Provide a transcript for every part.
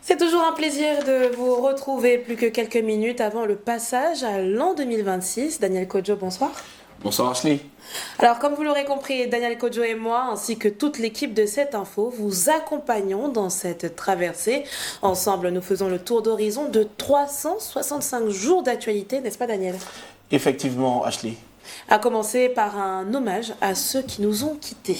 C'est toujours un plaisir de vous retrouver plus que quelques minutes avant le passage à l'an 2026. Daniel Kodjo, bonsoir. Bonsoir Ashley. Alors comme vous l'aurez compris, Daniel Kodjo et moi, ainsi que toute l'équipe de cette info, vous accompagnons dans cette traversée. Ensemble, nous faisons le tour d'horizon de 365 jours d'actualité, n'est-ce pas Daniel? Effectivement Ashley. À commencer par un hommage à ceux qui nous ont quittés.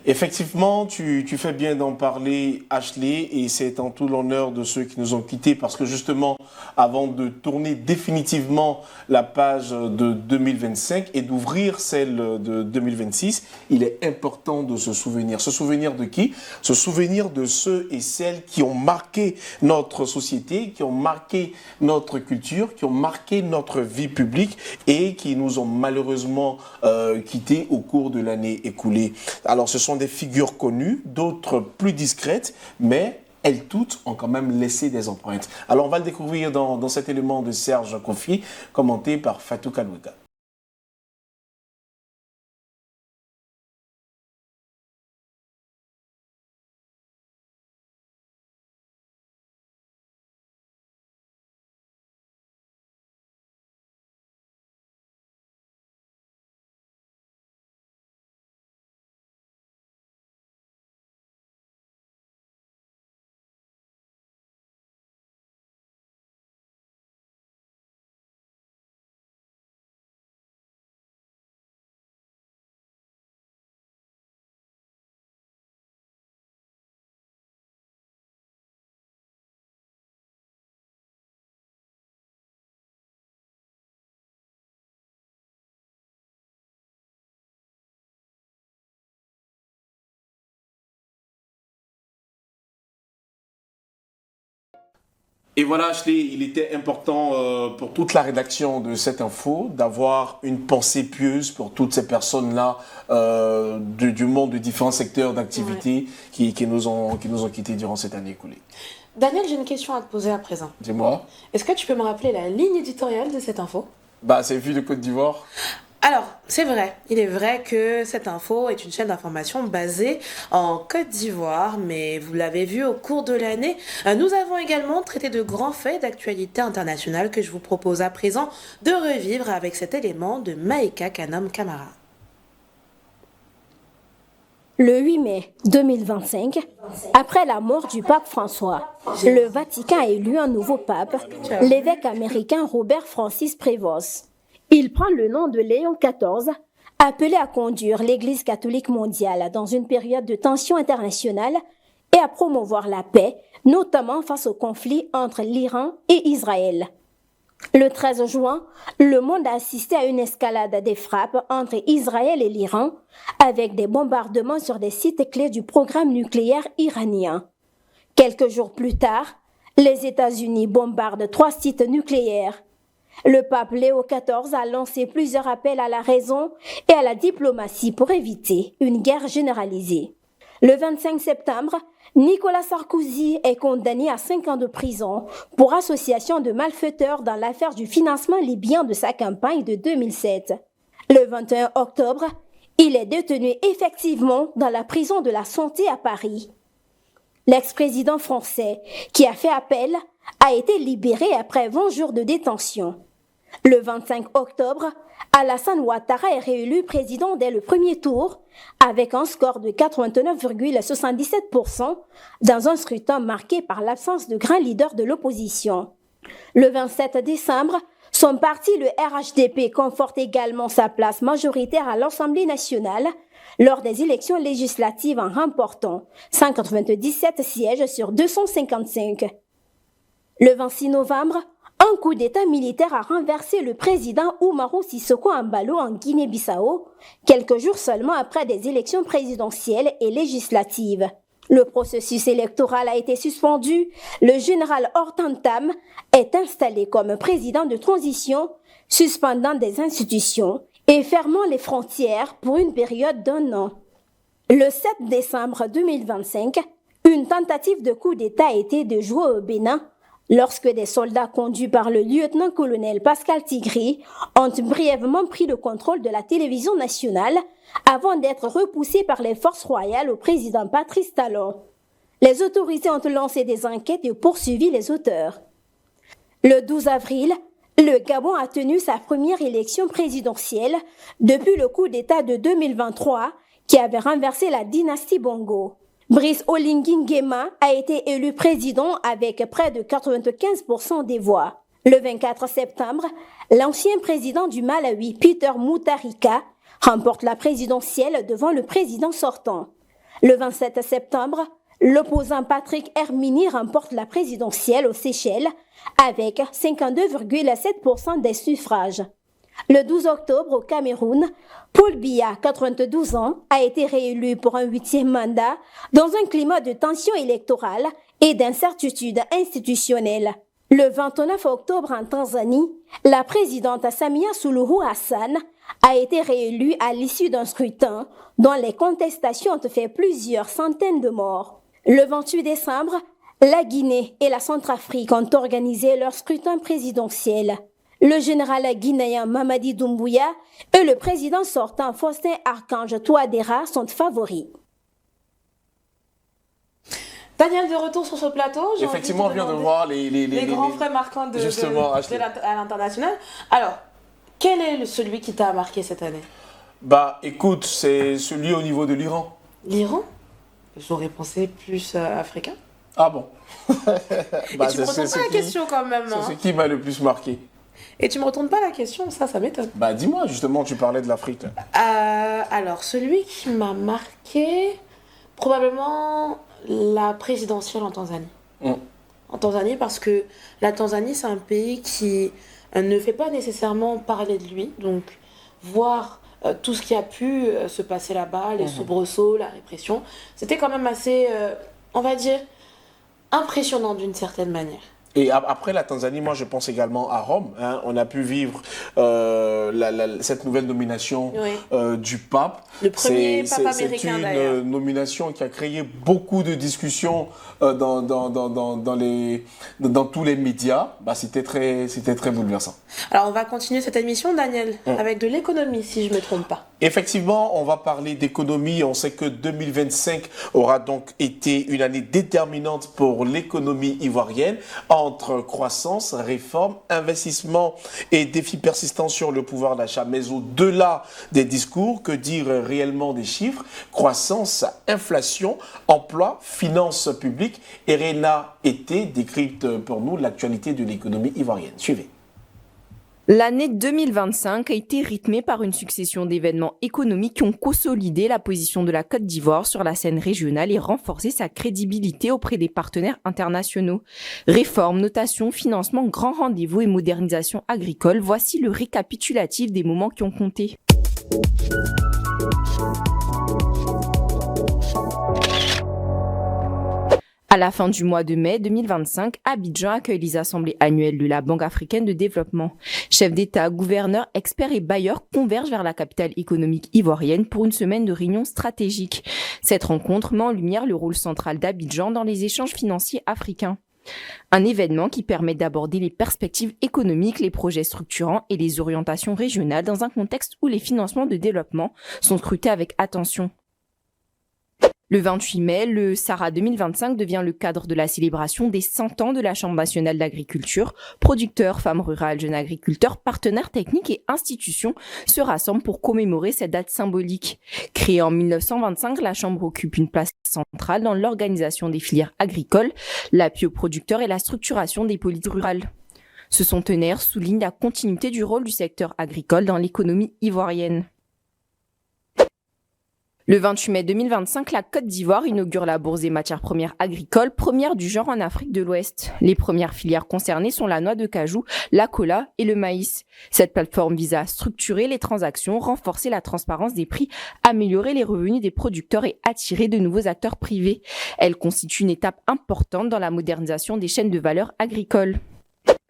Effectivement, tu fais bien d'en parler, Ashley, et c'est en tout l'honneur de ceux qui nous ont quittés, parce que justement, avant de tourner définitivement la page de 2025 et d'ouvrir celle de 2026, il est important de se souvenir. Se souvenir de qui? Se souvenir de ceux et celles qui ont marqué notre société, qui ont marqué notre culture, qui ont marqué notre vie publique et qui nous ont malheureusement quittés au cours de l'année écoulée. Alors, ce sont des figures connues, d'autres plus discrètes, mais elles toutes ont quand même laissé des empreintes. Alors on va le découvrir dans cet élément de Serge Kofi, commenté par Fatou Kanouka. Et voilà, Ashley, il était important pour toute la rédaction de cette info d'avoir une pensée pieuse pour toutes ces personnes-là du monde de différents secteurs d'activité qui nous ont quittés durant cette année écoulée. Daniel, j'ai une question à te poser à présent. Dis-moi. Est-ce que tu peux me rappeler la ligne éditoriale de cette info? C'est Vue de Côte d'Ivoire. Alors, c'est vrai, il est vrai que cette info est une chaîne d'information basée en Côte d'Ivoire, mais vous l'avez vu au cours de l'année, nous avons également traité de grands faits d'actualité internationale que je vous propose à présent de revivre avec cet élément de Maïka Kanom Camara. Le 8 mai 2025, après la mort du pape François, le Vatican a élu un nouveau pape, l'évêque américain Robert Francis Prévost. Il prend le nom de Léon XIV, appelé à conduire l'Église catholique mondiale dans une période de tension internationale et à promouvoir la paix, notamment face au conflit entre l'Iran et Israël. Le 13 juin, le monde a assisté à une escalade des frappes entre Israël et l'Iran, avec des bombardements sur des sites clés du programme nucléaire iranien. Quelques jours plus tard, les États-Unis bombardent 3 sites nucléaires. Le pape Léo XIV a lancé plusieurs appels à la raison et à la diplomatie pour éviter une guerre généralisée. Le 25 septembre, Nicolas Sarkozy est condamné à 5 ans de prison pour association de malfaiteurs dans l'affaire du financement libyen de sa campagne de 2007. Le 21 octobre, il est détenu effectivement dans la prison de la Santé à Paris. L'ex-président français, qui a fait appel, a été libéré après 20 jours de détention. Le 25 octobre, Alassane Ouattara est réélu président dès le premier tour avec un score de 89,77% dans un scrutin marqué par l'absence de grands leaders de l'opposition. Le 27 décembre, son parti, le RHDP, conforte également sa place majoritaire à l'Assemblée nationale lors des élections législatives en remportant 197 sièges sur 255. Le 26 novembre, un coup d'État militaire a renversé le président Oumarou Sissoko Embalo en Guinée-Bissau, quelques jours seulement après des élections présidentielles et législatives. Le processus électoral a été suspendu, le général Hortan Tam est installé comme président de transition, suspendant des institutions et fermant les frontières pour une période d'1 an. Le 7 décembre 2025, une tentative de coup d'État a été déjouée au Bénin, lorsque des soldats conduits par le lieutenant-colonel Pascal Tigri ont brièvement pris le contrôle de la télévision nationale avant d'être repoussés par les forces royales au président Patrice Talon. Les autorités ont lancé des enquêtes et poursuivi les auteurs. Le 12 avril, le Gabon a tenu sa première élection présidentielle depuis le coup d'État de 2023 qui avait renversé la dynastie Bongo. Brice Oligui Nguema a été élu président avec près de 95% des voix. Le 24 septembre, l'ancien président du Malawi, Peter Mutharika, remporte la présidentielle devant le président sortant. Le 27 septembre, l'opposant Patrick Hermini remporte la présidentielle aux Seychelles avec 52,7% des suffrages. Le 12 octobre, au Cameroun, Paul Biya, 92 ans, a été réélu pour un 8e mandat dans un climat de tension électorale et d'incertitude institutionnelle. Le 29 octobre, en Tanzanie, la présidente Samia Suluhu Hassan a été réélue à l'issue d'un scrutin dont les contestations ont fait plusieurs centaines de morts. Le 28 décembre, la Guinée et la Centrafrique ont organisé leur scrutin présidentiel. Le général guinéen Mamadi Doumbouya et le président sortant Faustin Archange Touadéra sont favoris. Daniel, de retour sur ce plateau. Effectivement, on vient de voir les grands faits marquants de à l'international. Alors, quel est celui qui t'a marqué cette année? Bah, écoute, c'est celui au niveau de l'Iran. L'Iran? J'aurais pensé plus africain. Ah bon? Bah, tu me retournes pas la question quand même. C'est ce qui m'a le plus marqué. Et tu me retournes pas la question, ça m'étonne. Bah dis-moi, justement, tu parlais de l'Afrique. Alors, celui qui m'a marqué, probablement la présidentielle en Tanzanie. En Tanzanie, parce que la Tanzanie, c'est un pays qui ne fait pas nécessairement parler de lui. Donc, voir tout ce qui a pu se passer là-bas, les soubresauts, la répression, c'était quand même assez, on va dire, impressionnant d'une certaine manière. Et après la Tanzanie, moi je pense également à Rome. Hein. On a pu vivre cette nouvelle nomination du pape. Le premier pape américain d'ailleurs. C'est une nomination qui a créé beaucoup de discussions dans tous les médias. Bah, c'était très bouleversant. Alors on va continuer cette émission, Daniel, avec de l'économie si je ne me trompe pas. Effectivement, on va parler d'économie. On sait que 2025 aura donc été une année déterminante pour l'économie ivoirienne, entre croissance, réforme, investissement et défis persistants sur le pouvoir d'achat. Mais au-delà des discours, que dire réellement des chiffres? Croissance, inflation, emploi, finances publiques. Erena Été décrypte pour nous l'actualité de l'économie ivoirienne. Suivez. L'année 2025 a été rythmée par une succession d'événements économiques qui ont consolidé la position de la Côte d'Ivoire sur la scène régionale et renforcé sa crédibilité auprès des partenaires internationaux. Réformes, notation, financement, grands rendez-vous et modernisation agricole, voici le récapitulatif des moments qui ont compté. À la fin du mois de mai 2025, Abidjan accueille les assemblées annuelles de la Banque africaine de développement. Chefs d'État, gouverneurs, experts et bailleurs convergent vers la capitale économique ivoirienne pour une semaine de réunions stratégiques. Cette rencontre met en lumière le rôle central d'Abidjan dans les échanges financiers africains. Un événement qui permet d'aborder les perspectives économiques, les projets structurants et les orientations régionales dans un contexte où les financements de développement sont scrutés avec attention. Le 28 mai, le SARA 2025 devient le cadre de la célébration des 100 ans de la Chambre nationale d'agriculture. Producteurs, femmes rurales, jeunes agriculteurs, partenaires techniques et institutions se rassemblent pour commémorer cette date symbolique. Créée en 1925, la Chambre occupe une place centrale dans l'organisation des filières agricoles, l'appui aux producteurs et la structuration des politiques rurales. Ce centenaire souligne la continuité du rôle du secteur agricole dans l'économie ivoirienne. Le 28 mai 2025, la Côte d'Ivoire inaugure la bourse des matières premières agricoles, première du genre en Afrique de l'Ouest. Les premières filières concernées sont la noix de cajou, la cola et le maïs. Cette plateforme vise à structurer les transactions, renforcer la transparence des prix, améliorer les revenus des producteurs et attirer de nouveaux acteurs privés. Elle constitue une étape importante dans la modernisation des chaînes de valeur agricoles.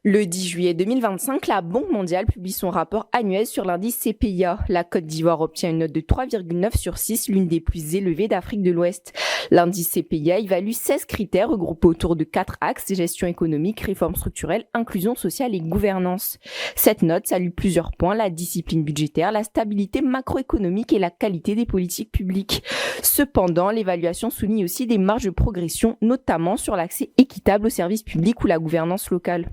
Le 10 juillet 2025, la Banque mondiale publie son rapport annuel sur l'indice CPIA. La Côte d'Ivoire obtient une note de 3,9 sur 6, l'une des plus élevées d'Afrique de l'Ouest. L'indice CPIA évalue 16 critères regroupés autour de 4 axes: gestion économique, réforme structurelle, inclusion sociale et gouvernance. Cette note salue plusieurs points: la discipline budgétaire, la stabilité macroéconomique et la qualité des politiques publiques. Cependant, l'évaluation souligne aussi des marges de progression, notamment sur l'accès équitable aux services publics ou la gouvernance locale.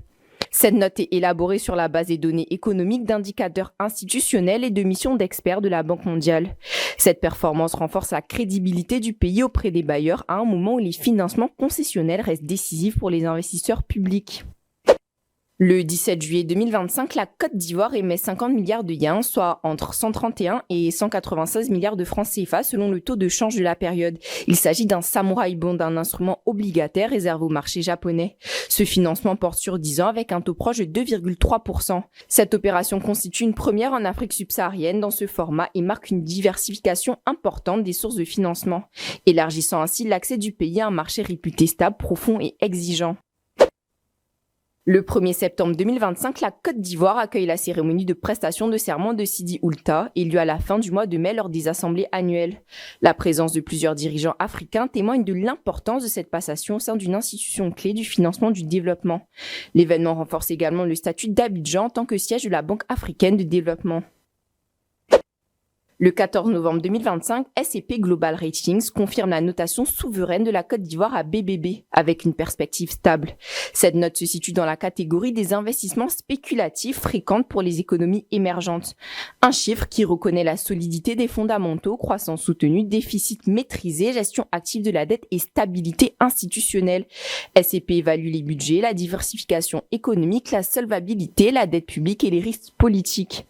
Cette note est élaborée sur la base des données économiques, d'indicateurs institutionnels et de missions d'experts de la Banque mondiale. Cette performance renforce la crédibilité du pays auprès des bailleurs à un moment où les financements concessionnels restent décisifs pour les investisseurs publics. Le 17 juillet 2025, la Côte d'Ivoire émet 50 milliards de yens, soit entre 131 et 196 milliards de francs CFA selon le taux de change de la période. Il s'agit d'un samouraï bond, un instrument obligataire réservé au marché japonais. Ce financement porte sur 10 ans avec un taux proche de 2,3%. Cette opération constitue une première en Afrique subsaharienne dans ce format et marque une diversification importante des sources de financement, élargissant ainsi l'accès du pays à un marché réputé stable, profond et exigeant. Le 1er septembre 2025, la Côte d'Ivoire accueille la cérémonie de prestation de serment de Sidi Oulta et lieu à la fin du mois de mai lors des assemblées annuelles. La présence de plusieurs dirigeants africains témoigne de l'importance de cette passation au sein d'une institution clé du financement du développement. L'événement renforce également le statut d'Abidjan en tant que siège de la Banque africaine de développement. Le 14 novembre 2025, S&P Global Ratings confirme la notation souveraine de la Côte d'Ivoire à BBB, avec une perspective stable. Cette note se situe dans la catégorie des investissements spéculatifs fréquents pour les économies émergentes. Un chiffre qui reconnaît la solidité des fondamentaux, croissance soutenue, déficit maîtrisé, gestion active de la dette et stabilité institutionnelle. S&P évalue les budgets, la diversification économique, la solvabilité, la dette publique et les risques politiques.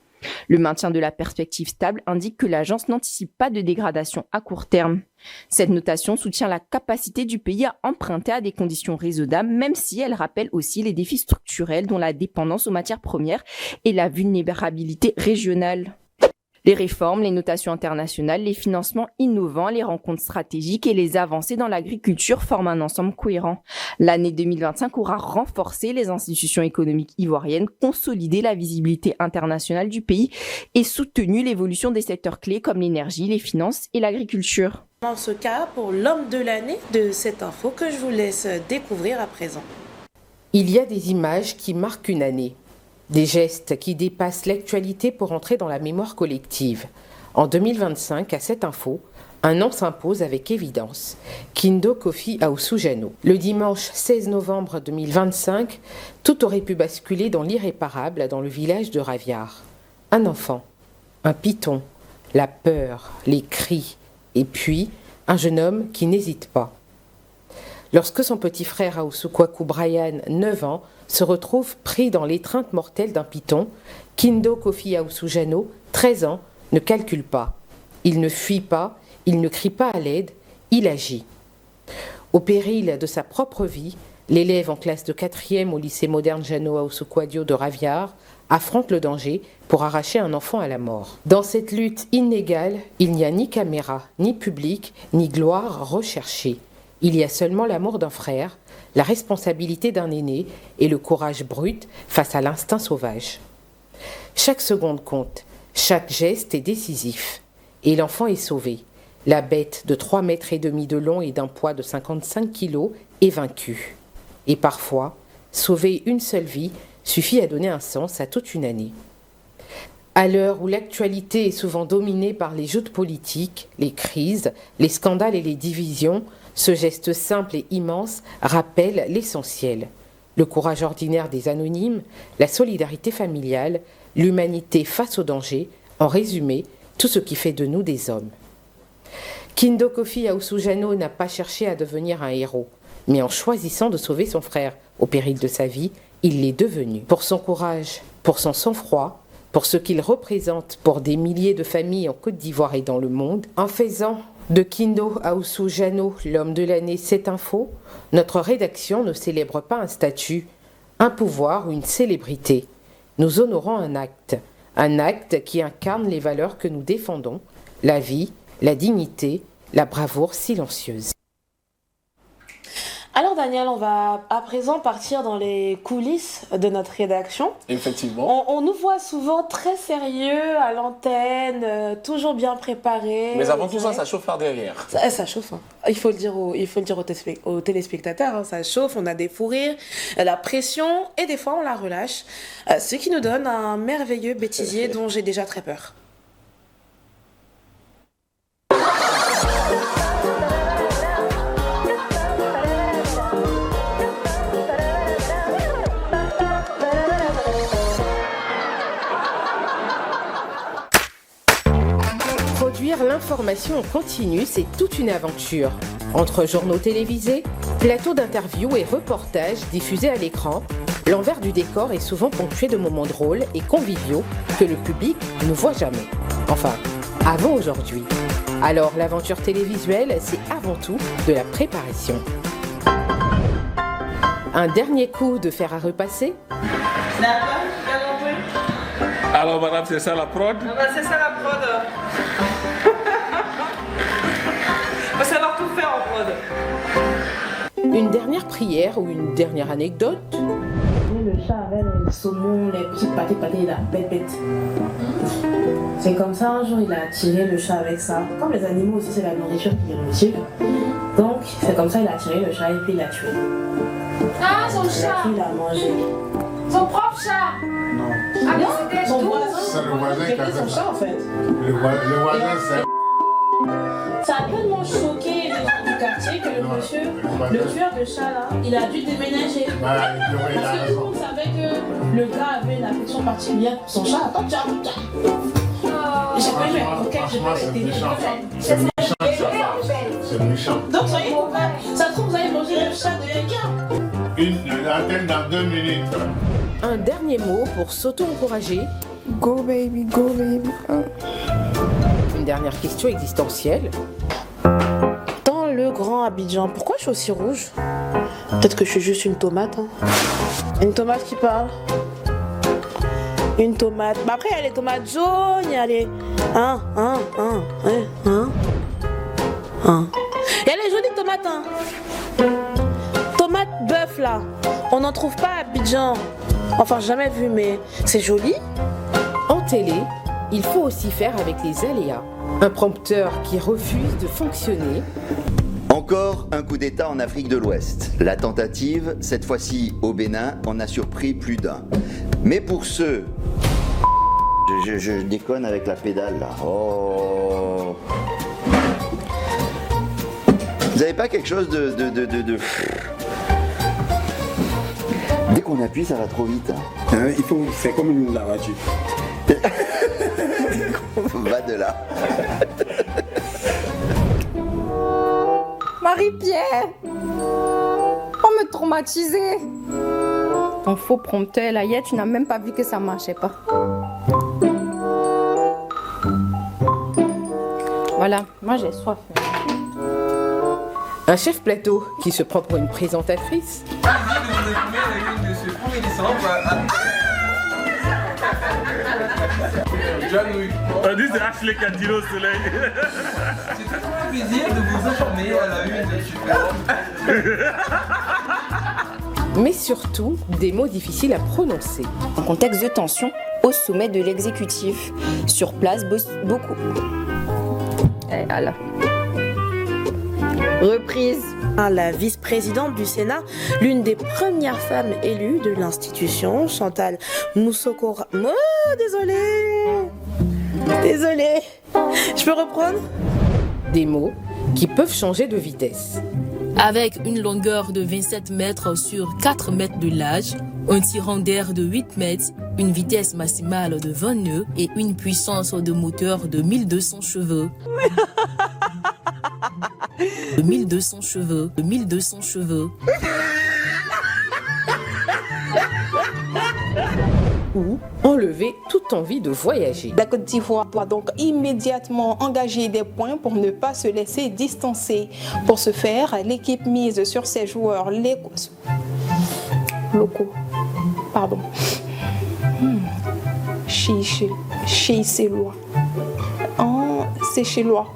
Le maintien de la perspective stable indique que l'agence n'anticipe pas de dégradation à court terme. Cette notation soutient la capacité du pays à emprunter à des conditions raisonnables, même si elle rappelle aussi les défis structurels dont la dépendance aux matières premières et la vulnérabilité régionale. Les réformes, les notations internationales, les financements innovants, les rencontres stratégiques et les avancées dans l'agriculture forment un ensemble cohérent. L'année 2025 aura renforcé les institutions économiques ivoiriennes, consolidé la visibilité internationale du pays et soutenu l'évolution des secteurs clés comme l'énergie, les finances et l'agriculture. Dans ce cas, pour l'homme de l'année de cette info que je vous laisse découvrir à présent. Il y a des images qui marquent une année. Des gestes qui dépassent l'actualité pour entrer dans la mémoire collective. En 2025, à cette info, un nom s'impose avec évidence. Kindo Kofi Aoussou-Jano. Le dimanche 16 novembre 2025, tout aurait pu basculer dans l'irréparable dans le village de Raviar. Un enfant, un python, la peur, les cris, et puis un jeune homme qui n'hésite pas. Lorsque son petit frère Aoussou Kwaku Brian, 9 ans, se retrouve pris dans l'étreinte mortelle d'un python, Kindo Kofi Aoussou-Jano, 13 ans, ne calcule pas. Il ne fuit pas, il ne crie pas à l'aide, il agit. Au péril de sa propre vie, l'élève en classe de 4e au lycée moderne Jano Aoussou Kwadio de Raviar affronte le danger pour arracher un enfant à la mort. Dans cette lutte inégale, il n'y a ni caméra, ni public, ni gloire recherchée. Il y a seulement l'amour d'un frère, la responsabilité d'un aîné et le courage brut face à l'instinct sauvage. Chaque seconde compte, chaque geste est décisif. Et l'enfant est sauvé. La bête de 3,5 mètres de long et d'un poids de 55 kilos est vaincue. Et parfois, sauver une seule vie suffit à donner un sens à toute une année. À l'heure où l'actualité est souvent dominée par les joutes politiques, les crises, les scandales et les divisions, ce geste simple et immense rappelle l'essentiel. Le courage ordinaire des anonymes, la solidarité familiale, l'humanité face au danger, en résumé, tout ce qui fait de nous des hommes. Kindo Kofi Aoussou-Jano n'a pas cherché à devenir un héros, mais en choisissant de sauver son frère au péril de sa vie, il l'est devenu. Pour son courage, pour son sang-froid, pour ce qu'il représente pour des milliers de familles en Côte d'Ivoire et dans le monde, en faisant de Kindo Aoussou-Jano l'homme de l'année cette info, notre rédaction ne célèbre pas un statut, un pouvoir ou une célébrité. Nous honorons un acte qui incarne les valeurs que nous défendons, la vie, la dignité, la bravoure silencieuse. Alors Daniel, on va à présent partir dans les coulisses de notre rédaction. Effectivement. On nous voit souvent très sérieux à l'antenne, toujours bien préparés. Mais avant tout ça, ça chauffe par derrière. Ça chauffe, hein. Il faut le dire aux téléspectateurs, hein, ça chauffe, on a des fous rires, la pression et des fois on la relâche. Ce qui nous donne un merveilleux bêtisier dont j'ai déjà très peur. Produire l'information en continu, c'est toute une aventure. Entre journaux télévisés, plateaux d'interviews et reportages diffusés à l'écran, l'envers du décor est souvent ponctué de moments drôles et conviviaux que le public ne voit jamais. Enfin, avant aujourd'hui. Alors l'aventure télévisuelle, c'est avant tout de la préparation. Un dernier coup de fer à repasser. Alors madame, c'est ça la prod? C'est ça la prod. Faut savoir tout faire en prod. Une dernière prière ou une dernière anecdote. Le chat avait le saumon, les petites pâtés, la bête. C'est comme ça, un jour il a attiré le chat avec ça. Comme les animaux aussi, c'est la nourriture qui les motive. Donc, c'est comme ça, il a attiré le chat et puis il l'a tué. Ah, son chat! Il a mangé. Son propre chat! Non. Ah, mais c'était Son tout! voisin, C'est le voisin qui a fait son ça. chat en fait. Le voisin, c'est... Ça a tellement choqué les gens du quartier que le monsieur, le tueur de chat là, il a dû déménager. Il a Parce que tout le raison. monde savait que le gars avait une affection particulière pour son chat. Attends, tiens. J'ai pas eu un coquin, j'ai pas Franchement, c'est été. méchant. C'est méchant de sa part. C'est méchant. Donc soyez copains. Ça se trouve, vous allez manger le chat de quelqu'un. Une antenne dans 2 minutes. Un dernier mot pour s'auto-encourager. Go baby, go baby. Une dernière question existentielle. Dans le grand Abidjan, pourquoi je suis aussi rouge? Peut-être que je suis juste une tomate. Hein. Une tomate qui parle. Une tomate. Bah après, il y a les tomates jaunes, il y a les... Il y a les jolies tomates, hein. Tomate bœuf, là. On n'en trouve pas à Abidjan. Enfin, jamais vu, mais c'est joli. En télé, il faut aussi faire avec les aléas. Un prompteur qui refuse de fonctionner. Encore un coup d'État en Afrique de l'Ouest. La tentative, cette fois-ci au Bénin, en a surpris plus d'un. Mais pour ceux... Je déconne avec la pédale là. Oh. Vous n'avez pas quelque chose de... Dès qu'on appuie, ça va trop vite. Hein. Il faut... C'est comme la voiture. Va de là. Marie-Pierre! Oh, me traumatiser! Ton faux prompteur, là, hier, tu n'as même pas vu que ça marchait pas. Voilà, moi j'ai soif. Un chef plateau qui se prend pour une présentatrice. On dit c'est Ashley qui a tiré au soleil. C'est très un plaisir de vous informer à la une de Super. Mais surtout, des mots difficiles à prononcer. En contexte de tension, au sommet de l'exécutif, sur place, beaucoup. Et voilà. Reprise. La vice-présidente du Sénat, l'une des premières femmes élues de l'institution, Chantal Moussokora. Oh, désolée. Je peux reprendre? Des mots qui peuvent changer de vitesse. Avec une longueur de 27 mètres sur 4 mètres de large, un tirant d'air de 8 mètres, une vitesse maximale de 20 nœuds et une puissance de moteur de 1200 chevaux. De 1200 chevaux. Ou enlever toute envie de voyager. La Côte d'Ivoire doit donc immédiatement engager des points pour ne pas se laisser distancer. Pour ce faire, l'équipe mise sur ses joueurs locaux. Pardon. Chez lois. C'est chez lois.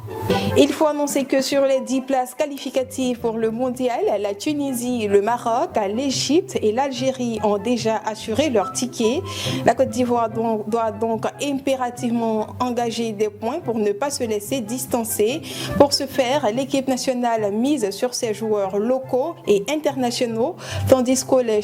Il faut annoncer que sur les 10 places qualificatives pour le mondial, la Tunisie, le Maroc, l'Égypte et l'Algérie ont déjà assuré leur ticket. La Côte d'Ivoire doit donc impérativement engager des points pour ne pas se laisser distancer. Pour ce faire, l'équipe nationale mise sur ses joueurs locaux et internationaux, tandis que les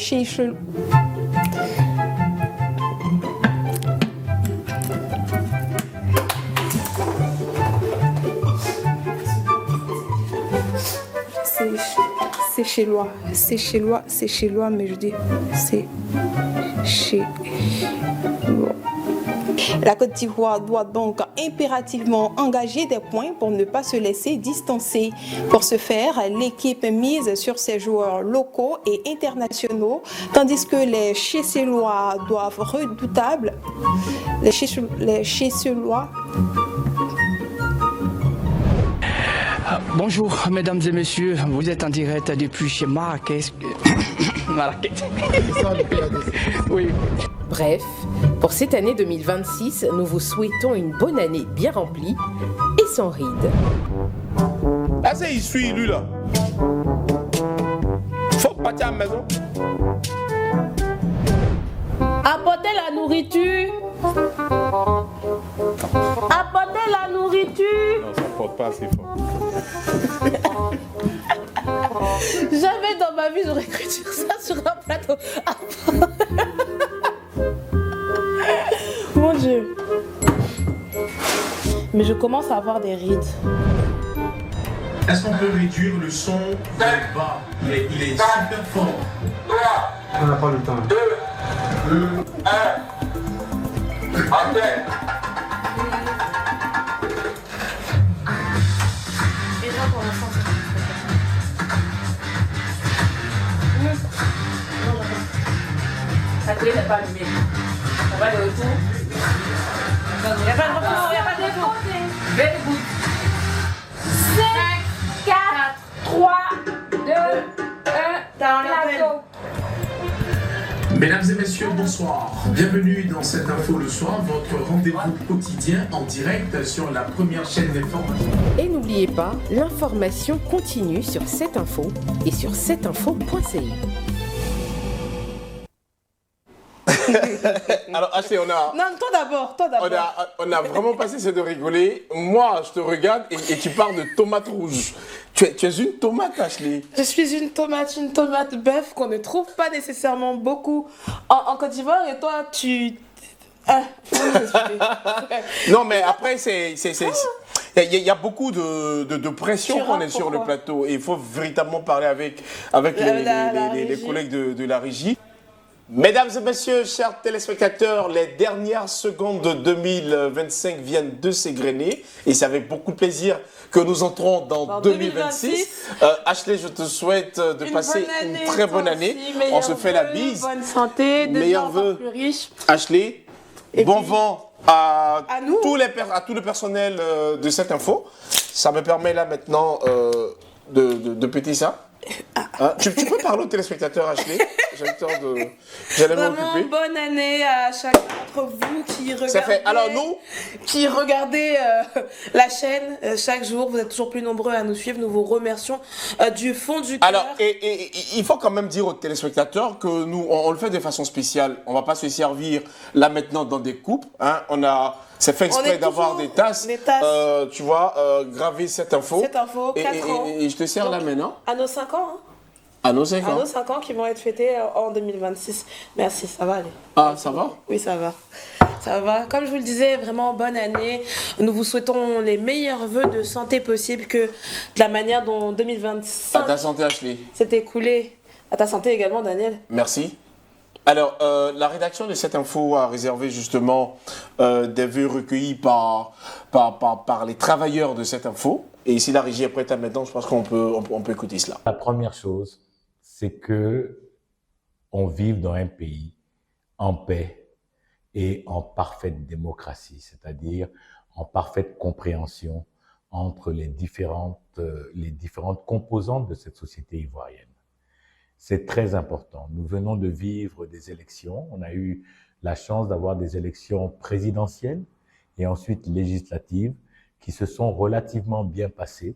c'est chez loi, mais je dis c'est chez loi. La Côte d'Ivoire doit donc impérativement engager des points pour ne pas se laisser distancer. Pour ce faire, l'équipe mise sur ses joueurs locaux et internationaux, tandis que les Chécellois doivent redoutables. Les Chécellois. Bonjour, mesdames et messieurs, vous êtes en direct depuis chez Marrakech. Marrakech. Oui. Bref, pour cette année 2026, nous vous souhaitons une bonne année bien remplie et sans rides. Ah, c'est il suit lui là. Faut partir à la maison. Apportez la nourriture. Apportez la nourriture. Non, ça porte pas assez fort. Jamais dans ma vie j'aurais cru dire ça sur un plateau. Mon Dieu. Mais je commence à avoir des rides. Est-ce qu'on peut réduire le son bas? Il est super fort. On n'a pas le temps. 2, 1. Antenne. Déjà pour l'instant, c'est la télé n'est pas allumée. On va aller autour. Il n'y a pas de retour, il n'y a pas de retour. Very good. 5, 4, 3, 2, 1, plateau. Mesdames et messieurs, bonsoir. Bienvenue dans cette info le soir, votre rendez-vous quotidien en direct sur la première chaîne d'information. Et n'oubliez pas, l'information continue sur cette info et sur cetteinfo.ci. Alors, Ashley, on a... Non, toi d'abord. On a vraiment pas cessé de rigoler. Moi, je te regarde et tu parles de tomates rouges. Tu es une tomate, Ashley. Je suis une tomate bœuf qu'on ne trouve pas nécessairement beaucoup en Côte d'Ivoire. Et toi, tu... Non, mais après, il y a beaucoup de pression qu'on est sur le plateau. Et il faut véritablement parler avec les collègues de la régie. Mesdames et messieurs, chers téléspectateurs, les dernières secondes de 2025 viennent de s'égrener et c'est avec beaucoup de plaisir que nous entrons dans 2026. Ashley, je te souhaite de passer une très bonne année. On se fait la bise. Bonne santé, meilleurs vœux plus riches. Ashley, bon vent à tout le personnel de cette info. Ça me permet là maintenant de péter ça. Tu peux parler aux téléspectateurs, Ashley? J'allais m'occuper. Bonne année à chacun d'entre vous qui regardez, Alors nous qui regardez la chaîne chaque jour. Vous êtes toujours plus nombreux à nous suivre. Nous vous remercions du fond du cœur. Alors, et il faut quand même dire aux téléspectateurs que nous, on le fait de façon spéciale. On ne va pas se servir là maintenant dans des coupes. Hein. C'est fait exprès d'avoir des tasses. Tu vois, graver cette info. Cette info, 4 ans. Et je te sers là maintenant. À nos 5 ans. Hein. À nos 5 ans. À nos 5 ans qui vont être fêtés en 2026. Merci, ça va aller. Ah, ça va? Oui, ça va. Ça va. Comme je vous le disais, vraiment bonne année. Nous vous souhaitons les meilleurs vœux de santé possible que de la manière dont 2025 à ta santé, Ashley. s'est écoulé. À ta santé également, Daniel. Merci. Alors, la rédaction de cette info a réservé justement des vœux recueillis par les travailleurs de cette info. Et si la régie est prête à maintenant, je pense qu'on peut écouter cela. La première chose, c'est que on vive dans un pays en paix et en parfaite démocratie, c'est-à-dire en parfaite compréhension entre les différentes composantes de cette société ivoirienne. C'est très important. Nous venons de vivre des élections. On a eu la chance d'avoir des élections présidentielles et ensuite législatives qui se sont relativement bien passées.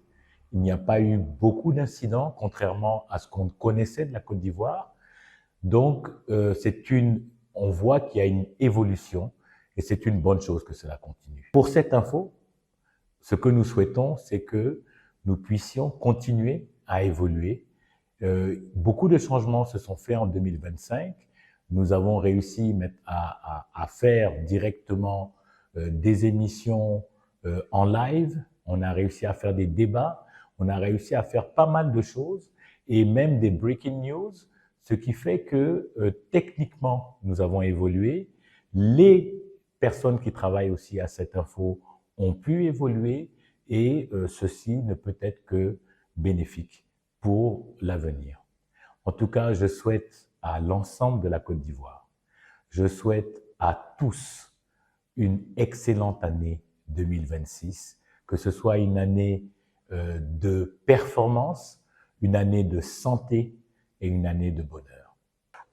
Il n'y a pas eu beaucoup d'incidents, contrairement à ce qu'on connaissait de la Côte d'Ivoire. Donc, on voit qu'il y a une évolution et c'est une bonne chose que cela continue. Pour cette info, ce que nous souhaitons, c'est que nous puissions continuer à évoluer. Beaucoup de changements se sont faits en 2025. Nous avons réussi à faire directement des émissions en live. On a réussi à faire des débats. On a réussi à faire pas mal de choses et même des breaking news, ce qui fait que techniquement, nous avons évolué. Les personnes qui travaillent aussi à cette info ont pu évoluer et ceci ne peut être que bénéfique pour l'avenir. En tout cas, je souhaite à l'ensemble de la Côte d'Ivoire, je souhaite à tous une excellente année 2026, que ce soit une année de performance, une année de santé et une année de bonheur.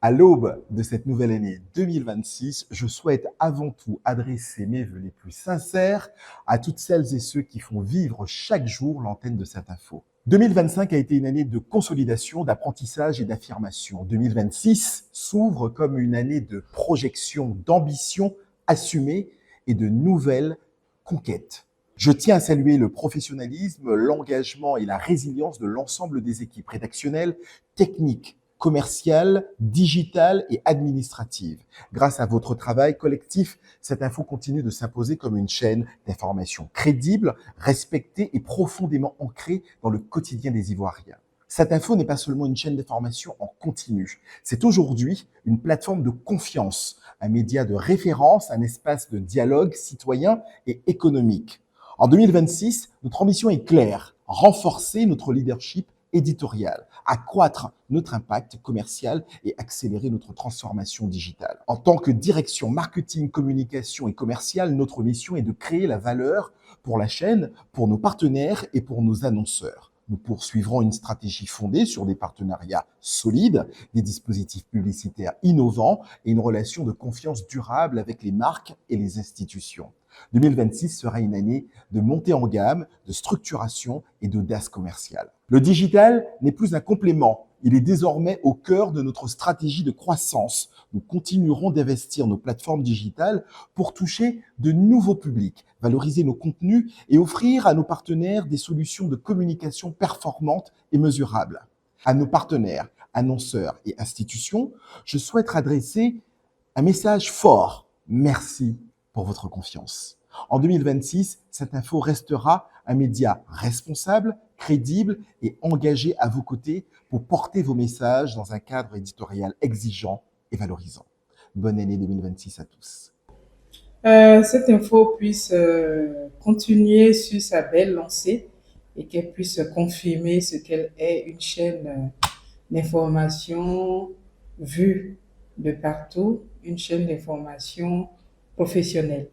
À l'aube de cette nouvelle année 2026, je souhaite avant tout adresser mes vœux les plus sincères à toutes celles et ceux qui font vivre chaque jour l'antenne de cette info. 2025 a été une année de consolidation, d'apprentissage et d'affirmation. 2026 s'ouvre comme une année de projection, d'ambition assumée et de nouvelles conquêtes. Je tiens à saluer le professionnalisme, l'engagement et la résilience de l'ensemble des équipes rédactionnelles, techniques, commerciales, digitales et administratives. Grâce à votre travail collectif, cette info continue de s'imposer comme une chaîne d'information crédible, respectée et profondément ancrée dans le quotidien des Ivoiriens. Cette info n'est pas seulement une chaîne d'information en continu, c'est aujourd'hui une plateforme de confiance, un média de référence, un espace de dialogue citoyen et économique. En 2026, notre ambition est claire, renforcer notre leadership éditorial, accroître notre impact commercial et accélérer notre transformation digitale. En tant que direction marketing, communication et commerciale, notre mission est de créer la valeur pour la chaîne, pour nos partenaires et pour nos annonceurs. Nous poursuivrons une stratégie fondée sur des partenariats solides, des dispositifs publicitaires innovants et une relation de confiance durable avec les marques et les institutions. 2026 sera une année de montée en gamme, de structuration et d'audace commerciale. Le digital n'est plus un complément, il est désormais au cœur de notre stratégie de croissance. Nous continuerons d'investir nos plateformes digitales pour toucher de nouveaux publics, valoriser nos contenus et offrir à nos partenaires des solutions de communication performantes et mesurables. À nos partenaires, annonceurs et institutions, je souhaite adresser un message fort. Merci pour votre confiance. En 2026, cette info restera un média responsable, crédible et engagé à vos côtés pour porter vos messages dans un cadre éditorial exigeant et valorisant. Bonne année 2026 à tous. Cette info puisse continuer sur sa belle lancée et qu'elle puisse confirmer ce qu'elle est, une chaîne d'information vue de partout, une chaîne d'information professionnelle.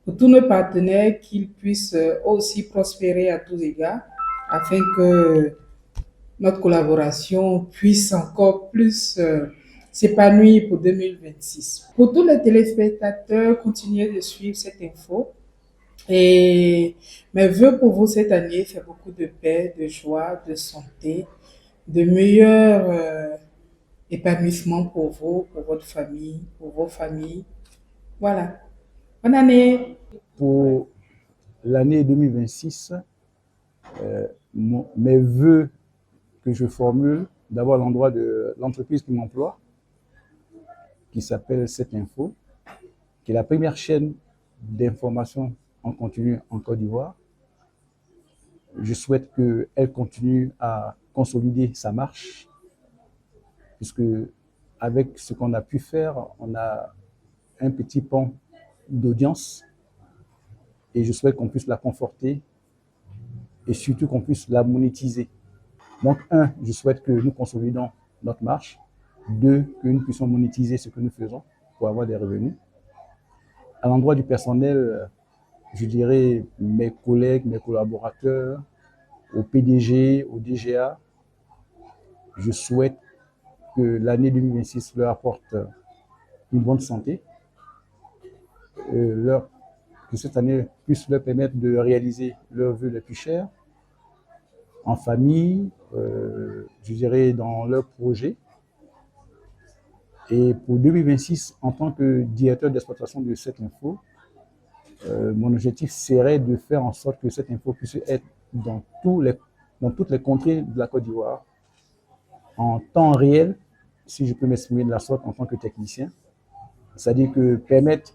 Pour tous nos partenaires, qu'ils puissent aussi prospérer à tous égards afin que notre collaboration puisse encore plus s'épanouir pour 2026. Pour tous les téléspectateurs, continuez de suivre cette info. Et mes vœux pour vous cette année, c'est beaucoup de paix, de joie, de santé, de meilleur épanouissement pour vous, pour votre famille, pour vos familles. Voilà. Bonne année. Pour l'année 2026, mes vœux que je formule, d'abord à l'endroit de l'entreprise qui m'emploie, qui s'appelle Cette Info, qui est la première chaîne d'information en continu en Côte d'Ivoire. Je souhaite qu'elle continue à consolider sa marche, puisque avec ce qu'on a pu faire, on a un petit pan d'audience et je souhaite qu'on puisse la conforter et surtout qu'on puisse la monétiser. Donc, je souhaite que nous consolidons notre marche. 2, que nous puissions monétiser ce que nous faisons pour avoir des revenus. À l'endroit du personnel, je dirais mes collègues, mes collaborateurs, au PDG, au DGA, je souhaite que l'année 2026 leur apporte une bonne santé, leur que cette année puisse leur permettre de réaliser leurs vœux les plus chers, en famille, je dirais dans leurs projets. Et pour 2026, en tant que directeur d'exploitation de cette info, mon objectif serait de faire en sorte que cette info puisse être dans toutes les contrées de la Côte d'Ivoire, en temps réel, si je peux m'exprimer de la sorte en tant que technicien. C'est-à-dire que permettre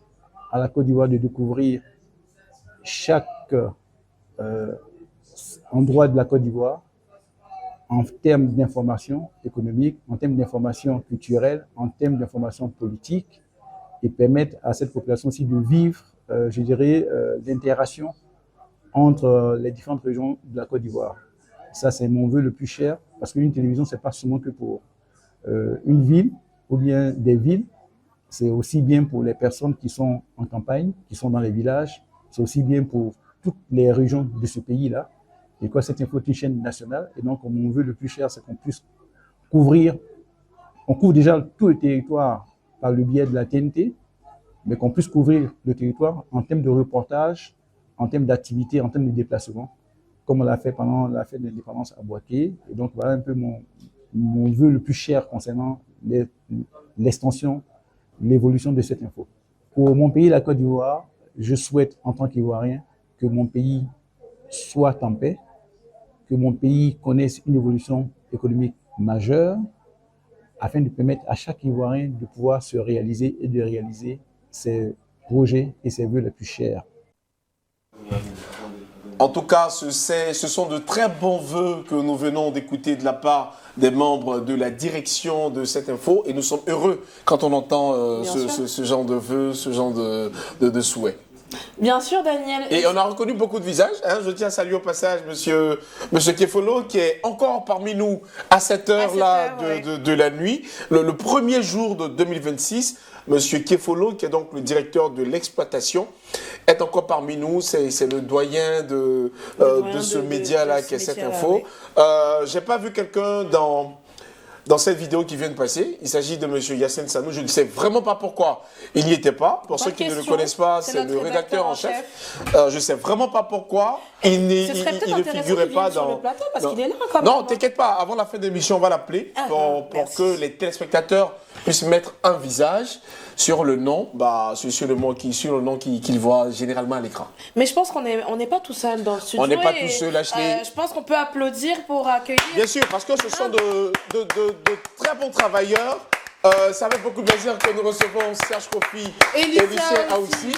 à la Côte d'Ivoire de découvrir chaque endroit de la Côte d'Ivoire en termes d'information économique, en termes d'information culturelle, en termes d'information politique, et permettre à cette population aussi de vivre, je dirais, l'interaction entre les différentes régions de la Côte d'Ivoire. Ça, c'est mon vœu le plus cher, parce qu'une télévision, c'est pas seulement que pour une ville ou bien des villes, c'est aussi bien pour les personnes qui sont en campagne, qui sont dans les villages, c'est aussi bien pour toutes les régions de ce pays-là. Et quoi, cette info est une chaîne nationale, et donc mon vœu le plus cher, c'est qu'on puisse couvrir, on couvre déjà tout le territoire par le biais de la TNT, mais qu'on puisse couvrir le territoire en termes de reportage, en termes d'activité, en termes de déplacement, comme on l'a fait pendant la fête de l'indépendance à Boaké. Et donc voilà un peu mon vœu le plus cher concernant l'extension, l'évolution de cette info. Pour mon pays, la Côte d'Ivoire, je souhaite en tant qu'Ivoirien que mon pays soit en paix, que mon pays connaisse une évolution économique majeure, afin de permettre à chaque Ivoirien de pouvoir se réaliser et de réaliser ses projets et ses vœux les plus chers. En tout cas, ce sont de très bons vœux que nous venons d'écouter de la part des membres de la direction de cette info, et nous sommes heureux quand on entend ce genre de vœux, ce genre de souhaits. Bien sûr, Daniel. Et on a reconnu beaucoup de visages. Je tiens à saluer au passage monsieur Kefolo, qui est encore parmi nous à cette heure-là de la nuit. Le premier jour de 2026, monsieur Kefolo, qui est donc le directeur de l'exploitation, est encore parmi nous. C'est le doyen de ce média-là qui est cette info. Oui. J'ai pas vu quelqu'un dans cette vidéo qui vient de passer. Il s'agit de M. Yassine Sanou. Je ne sais vraiment pas pourquoi il n'y était pas. Pour ceux qui ne le connaissent pas, c'est le rédacteur en chef. Je ne sais vraiment pas pourquoi il ne figurait pas dans... le plateau parce qu'il est là quand même. Non, t'inquiète pas. Avant la fin de l'émission, on va l'appeler pour que les téléspectateurs puissent mettre un visage sur le nom, sur le nom qu'il voit généralement à l'écran. Mais je pense qu'on n'est pas tout seul dans le studio. On n'est pas tout seul, Ashley. Je pense qu'on peut applaudir pour accueillir. Bien sûr, parce que ce sont de très bons travailleurs. Ça fait beaucoup plaisir que nous recevons Serge Kofi et Lucien Aoussi.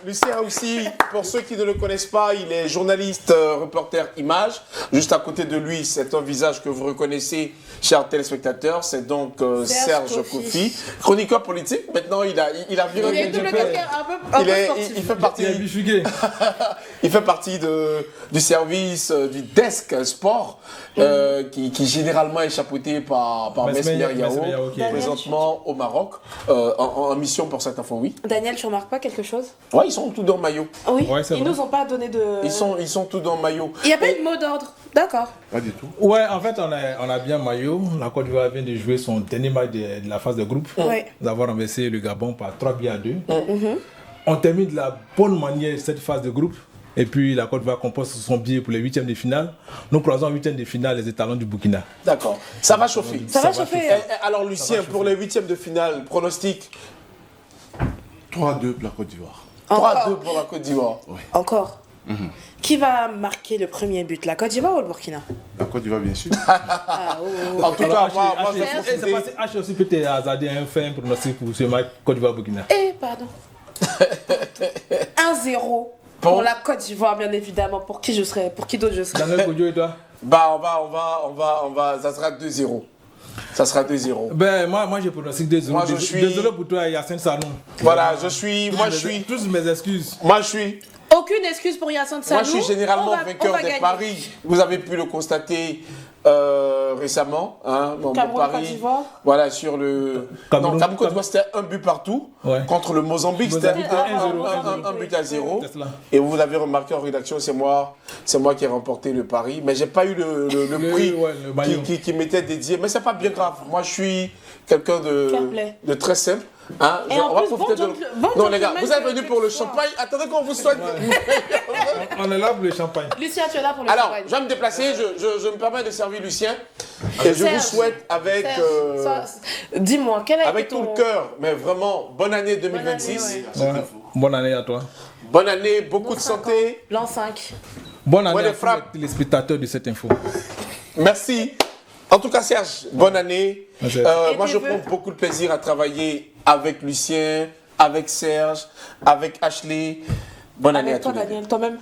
Lucien Aoussi, pour ceux qui ne le connaissent pas, il est journaliste, reporter image. Juste à côté de lui, c'est un visage que vous reconnaissez, chers téléspectateurs. C'est donc Serge Kofi, chroniqueur politique. Maintenant, il a viré un peu il fait partie. Il fait partie du service du desk sport, qui généralement est chapeauté par Mesmer Yao, présentement au Maroc, en mission pour cette info. Oui. Daniel, tu remarques pas quelque chose? Ouais, ils sont tous dans le maillot. Oui, ils nous ont pas donné de... Ils sont tous dans le maillot. Il n'y a pas de mot d'ordre, d'accord. Pas du tout. Ouais, en fait, on a bien maillot. La Côte d'Ivoire vient de jouer son dernier match de la phase de groupe. Ouais. Nous avons renversé le Gabon par 3-2. On termine de la bonne manière cette phase de groupe. Et puis la Côte d'Ivoire compose son billet pour les huitièmes de finale. Nous croisons en huitièmes de finale les étalons du Burkina. D'accord. Ça va chauffer. Ça va chauffer. Alors Lucien, pour les huitièmes de finale, pronostic 3-2 pour la Côte d'Ivoire. 3-2 pour la Côte d'Ivoire. Oui. Encore. Qui va marquer le premier but, la Côte d'Ivoire ou le Burkina? La Côte d'Ivoire, bien sûr. En tout cas, moi je aussi peut-être hasarder un fin pronostic pour ce match Côte d'Ivoire-Burkina. Pardon. 1-0 pour la Côte d'Ivoire, bien évidemment. Pour qui d'autre je serais? Daniel Kodjo et toi? On va, ça sera 2-0. Ça sera 2-0. Ben, moi je pronostique 2-0. Moi, je suis... Désolé pour toi, Yassine Sanou. Voilà, je suis... Tous mes excuses. Moi, je suis... Aucune excuse pour Yassine Sanou. Moi, je suis généralement vainqueur des paris. Vous avez pu le constater récemment. Mon pari, voilà, sur le... Cameroun Côte d'Ivoire, c'était un but partout. Ouais. Contre le Mozambique, c'était un but à 0. Et vous l'avez remarqué en rédaction, c'est moi qui ai remporté le pari. Mais je n'ai pas eu le prix qui m'était dédié. Mais ce n'est pas bien grave. Moi, je suis quelqu'un de très simple. Hein, Et en on va plus, profiter bon de... bon non, les gars, gentleman, vous êtes venus pour le champagne. Attendez qu'on vous souhaite. On est là pour le champagne. Lucien, tu es là pour le Alors, champagne. je vais me déplacer. Je me permets de servir Lucien. Et je vous souhaite avec... Dis-moi, quel a été avec tout le cœur, mais vraiment, bonne année 2026. Bonne année à toi. Bonne année, beaucoup de santé. L'an 5. Bonne année Ouais, à les frappes. tous les spectateurs de cette info. Merci. En tout cas, Serge, bonne année. Merci. Moi, je prends beaucoup de plaisir à travailler avec Lucien, avec Serge, avec Ashley. Bonne année à toi, tous les deux. Daniel, toi-même.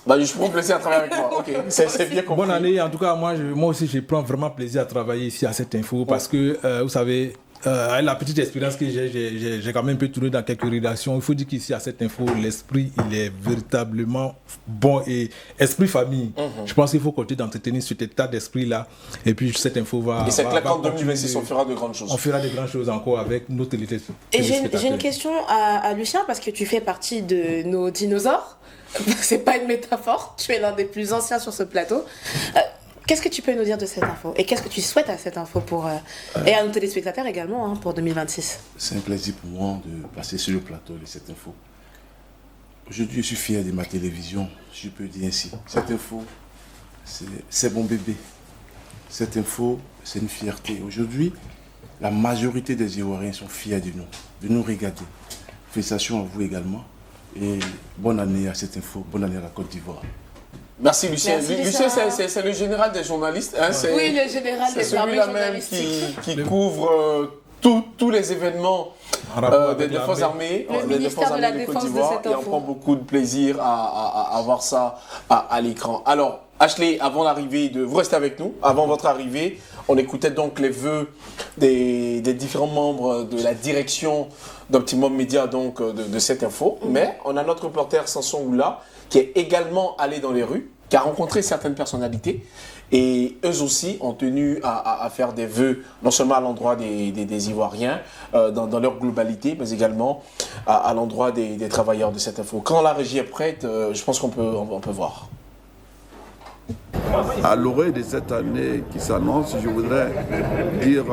Bah, je prends plaisir à travailler avec moi. Ok, c'est bien compris. Bonne année. En tout cas, moi aussi, je prends vraiment plaisir à travailler ici à cette info parce que, vous savez, avec la petite expérience que j'ai quand même un peu tourné dans quelques rédactions. Il faut dire qu'ici à cette info, l'esprit, il est véritablement bon et esprit famille. Je pense qu'il faut continuer d'entretenir cet état d'esprit-là. Et puis cette info va... Et c'est clair qu'en 2026, on fera de grandes choses. On fera de grandes choses encore avec nos téléspectateurs. Et j'ai une question à Lucien parce que tu fais partie de nos dinosaures. C'est pas une métaphore. Tu es l'un des plus anciens sur ce plateau. Qu'est-ce que tu peux nous dire de cette info? Et qu'est-ce que tu souhaites à cette info et à nos téléspectateurs également hein, pour 2026? C'est un plaisir pour moi de passer sur le plateau de cette info. Aujourd'hui, je suis fier de ma télévision, je peux dire ainsi. Cette info, c'est mon bébé. Cette info, c'est une fierté. Aujourd'hui, la majorité des Ivoiriens sont fiers de nous regarder. Félicitations à vous également. Et bonne année à cette info, bonne année à la Côte d'Ivoire. Merci Lucien. Merci, Lucien, c'est le général des journalistes. Hein, oui, le général des celui-là même qui couvre tous les événements des forces armées, des forces armées de Côte d'Ivoire. Et on prend beaucoup de plaisir à voir ça à l'écran. Alors, Ashley, avant l'arrivée vous restez avec nous. Avant votre arrivée, on écoutait donc les vœux des différents membres de la direction d'Optimum Media donc de cette info. Mais on a notre reporter Samson Oula qui est également allé dans les rues, qui a rencontré certaines personnalités et eux aussi ont tenu à faire des vœux, non seulement à l'endroit des Ivoiriens, dans leur globalité, mais également à l'endroit des travailleurs de cette info. Quand la régie est prête, je pense qu'on peut voir. À l'orée de cette année qui s'annonce, je voudrais dire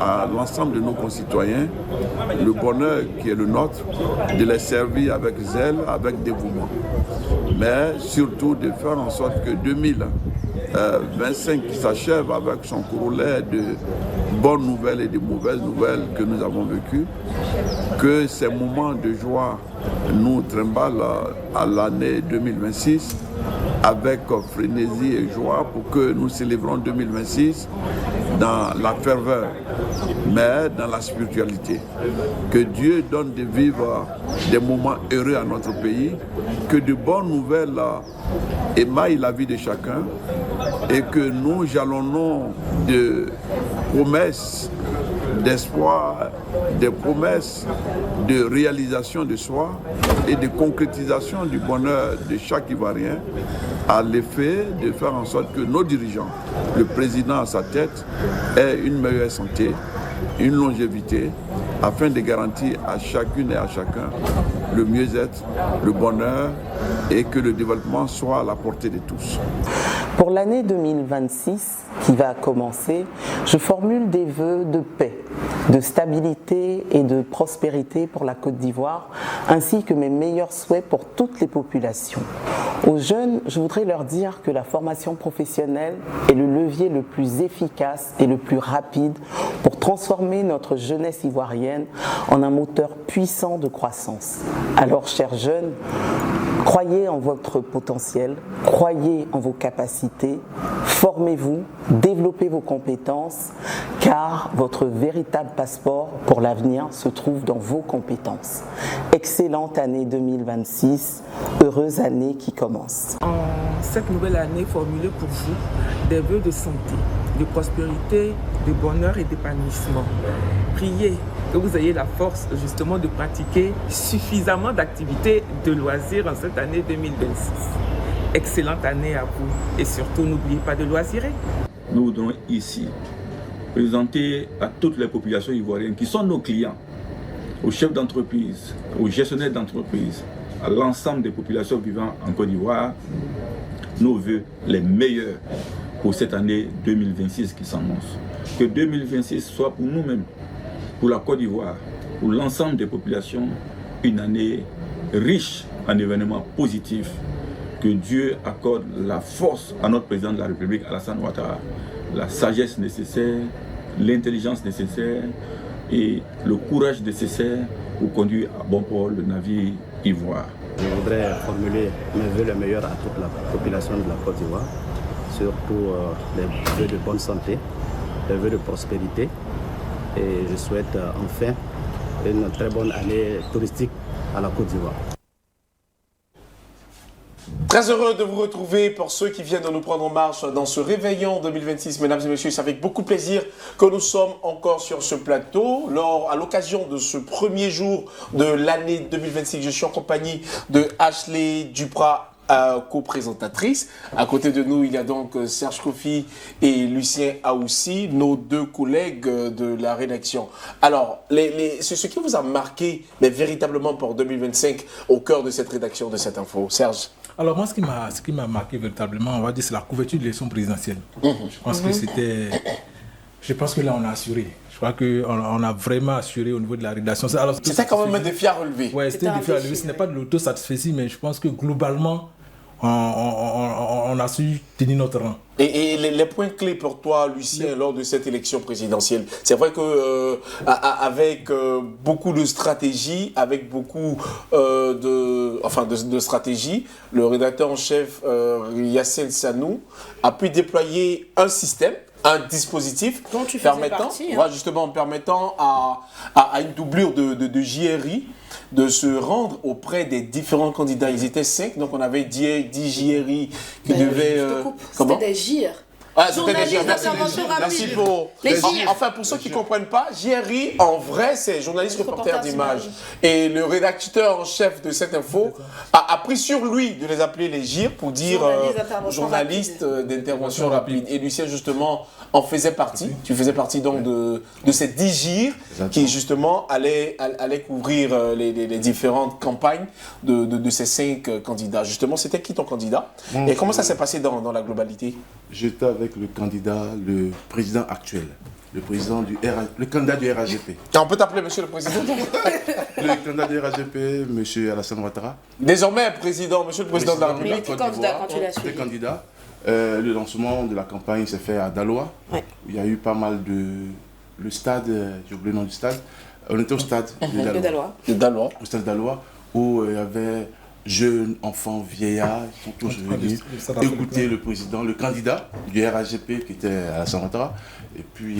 à l'ensemble de nos concitoyens le bonheur qui est le nôtre, de les servir avec zèle, avec dévouement. Mais surtout de faire en sorte que 2025 qui s'achève avec son corollaire de bonnes nouvelles et de mauvaises nouvelles que nous avons vécues, que ces moments de joie nous trimballent à l'année 2026 avec frénésie et joie pour que nous célébrons 2026 dans la ferveur, mais dans la spiritualité. Que Dieu donne de vivre des moments heureux à notre pays, que de bonnes nouvelles émaillent la vie de chacun et que nous jalonnons de promesses d'espoir, des promesses de réalisation de soi et de concrétisation du bonheur de chaque Ivoirien à l'effet de faire en sorte que nos dirigeants, le président à sa tête, aient une meilleure santé, une longévité, afin de garantir à chacune et à chacun le mieux-être, le bonheur et que le développement soit à la portée de tous. Pour l'année 2026 qui va commencer, je formule des vœux de paix, de stabilité et de prospérité pour la Côte d'Ivoire, ainsi que mes meilleurs souhaits pour toutes les populations. Aux jeunes, je voudrais leur dire que la formation professionnelle est le levier le plus efficace et le plus rapide pour transformer notre jeunesse ivoirienne en un moteur puissant de croissance. Alors, chers jeunes, croyez en votre potentiel, croyez en vos capacités, formez-vous, développez vos compétences, car votre véritable passeport pour l'avenir se trouve dans vos compétences. Excellente année 2026, heureuse année qui commence. En cette nouvelle année, formulez pour vous des vœux de santé, de prospérité, de bonheur et d'épanouissement. Priez que vous ayez la force justement de pratiquer suffisamment d'activités de loisirs en cette année 2026. Excellente année à vous et surtout n'oubliez pas de loisirer. Nous voudrons ici présenter à toutes les populations ivoiriennes qui sont nos clients, aux chefs d'entreprise, aux gestionnaires d'entreprise, à l'ensemble des populations vivant en Côte d'Ivoire, nos vœux les meilleurs pour cette année 2026 qui s'annonce. Que 2026 soit pour nous-mêmes, pour la Côte d'Ivoire, pour l'ensemble des populations une année riche en événements positifs. Que Dieu accorde la force à notre président de la République, Alassane Ouattara, la sagesse nécessaire, l'intelligence nécessaire et le courage nécessaire pour conduire à bon port le navire Ivoire. Je voudrais formuler mes vœux les meilleurs à toute la population de la Côte d'Ivoire, surtout les vœux de bonne santé, les vœux de prospérité. Et je souhaite enfin une très bonne année touristique à la Côte d'Ivoire. Très heureux de vous retrouver pour ceux qui viennent de nous prendre en marche dans ce réveillon 2026. Mesdames et messieurs, c'est avec beaucoup de plaisir que nous sommes encore sur ce plateau. À l'occasion de ce premier jour de l'année 2026, je suis en compagnie de Ashley Duprat, co-présentatrice. À côté de nous, il y a donc Serge Kofi et Lucien Aoussi, nos deux collègues de la rédaction. Alors, c'est ce qui vous a marqué, mais véritablement pour 2025, au cœur de cette rédaction de cette info. Serge? Alors moi, ce qui m'a marqué véritablement, on va dire, c'est la couverture de l'élection présidentielle. Je pense que c'était... Je pense que là, on a assuré. Je crois qu'on a vraiment assuré au niveau de la rédaction. C'était quand même un défi à relever. Oui, c'était un défi à relever. Ce n'est pas de l'autosatisfaction, mais je pense que globalement, on a su tenir notre rang. Et les points clés pour toi, Lucien, lors de cette élection présidentielle, c'est vrai que avec beaucoup de stratégie, avec beaucoup de stratégie, le rédacteur en chef Yassine Sanou a pu déployer un système, un dispositif permettant à une doublure de JRI de se rendre auprès des différents candidats. Ils étaient 5, donc on avait 10 JRI qui devaient... C'était des JR. Ah, merci pour... Enfin, pour ceux qui ne comprennent pas, JRI, en vrai, c'est journaliste reporter d'image. Et le rédacteur en chef de cette info a pris sur lui de les appeler les JIR pour dire journaliste d'intervention rapide. Et Lucien, justement, en faisait partie. Tu faisais partie donc de ces 10 JIR qui, justement, allaient couvrir les différentes campagnes de ces 5 candidats. Justement, c'était qui ton candidat? Et comment ça s'est passé dans la globalité? J'étais avec le candidat, le président actuel, le candidat du RAGP. On peut t'appeler monsieur le président? Le candidat du RAGP, monsieur Alassane Ouattara. Désormais président, monsieur le président de la République. Quel candidat quand tu l'as suivi? Candidat. Le lancement de la campagne s'est fait à Daloa. Ouais. Il y a eu pas mal de... Le stade, j'ai oublié le nom du stade. On était au stade de Daloa. Au stade de Daloa, où il y avait... jeunes, enfants, vieillards, ils sont tous venus écouter le président, le candidat du RAGP qui était Alassane Ouattara, et puis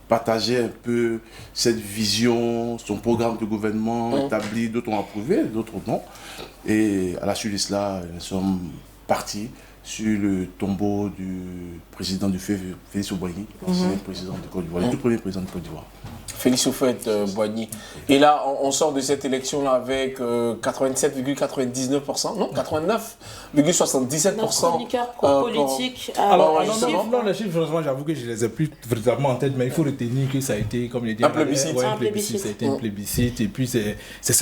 partager un peu cette vision, son programme de gouvernement établi, d'autres ont approuvé, d'autres non. Et à la suite de cela, nous sommes partis sur le tombeau du président du Félix Houphouët-Boigny, ancien président de Côte d'Ivoire, le tout premier président de Côte d'Ivoire. Félix Houphouët-Boigny. Et là, on sort de cette élection-là avec 87,99%, non, 89,77%. Politique. Alors, non, les chiffres, franchement, j'avoue que je ne les ai plus véritablement en tête, mais il faut retenir que ça a été, comme je l'ai dit, un plébiscite. Ça a été un plébiscite, et puis c'est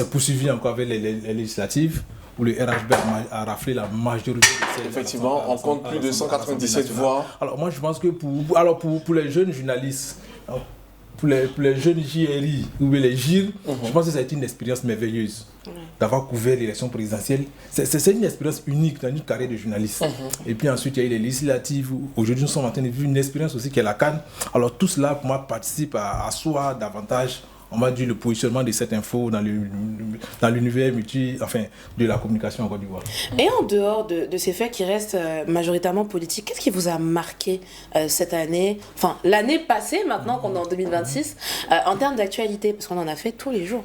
poursuivi encore avec les législatives, où le RHB a raflé la majorité. Effectivement, on compte plus de 197 voix. Alors moi, je pense que pour les jeunes journalistes, pour les jeunes JRI ou les JIR, je pense que ça a été une expérience merveilleuse d'avoir couvert l'élection présidentielle. C'est une expérience unique dans une carrière de journaliste. Et puis ensuite, il y a eu les législatives. Aujourd'hui, nous sommes en train de vivre une expérience aussi qui est la CAN. Alors tout cela, pour moi, participe à asseoir davantage, on va dire, le positionnement de cette info dans l'univers de la communication en Côte d'Ivoire. Et en dehors de ces faits qui restent majoritairement politiques, qu'est-ce qui vous a marqué cette année, enfin l'année passée maintenant qu'on est en 2026, en termes d'actualité, parce qu'on en a fait tous les jours,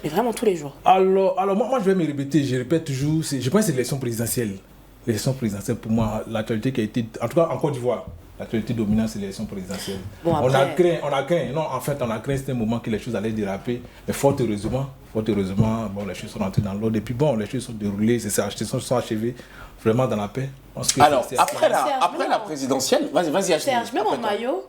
mais vraiment tous les jours. Alors moi je vais me répéter, je répète toujours, je pense que c'est l'élection présidentielle. L'élection présidentielle, pour moi, l'actualité qui a été, en tout cas en Côte d'Ivoire, l'actualité dominante, c'est l'élection présidentielle. Bon, on a craint, c'était un moment que les choses allaient déraper, mais fort heureusement, les choses sont rentrées dans l'ordre, et puis les choses sont déroulées, sont achevées vraiment dans la paix. Alors, après la présidentielle, vas-y, Serge, même en maillot,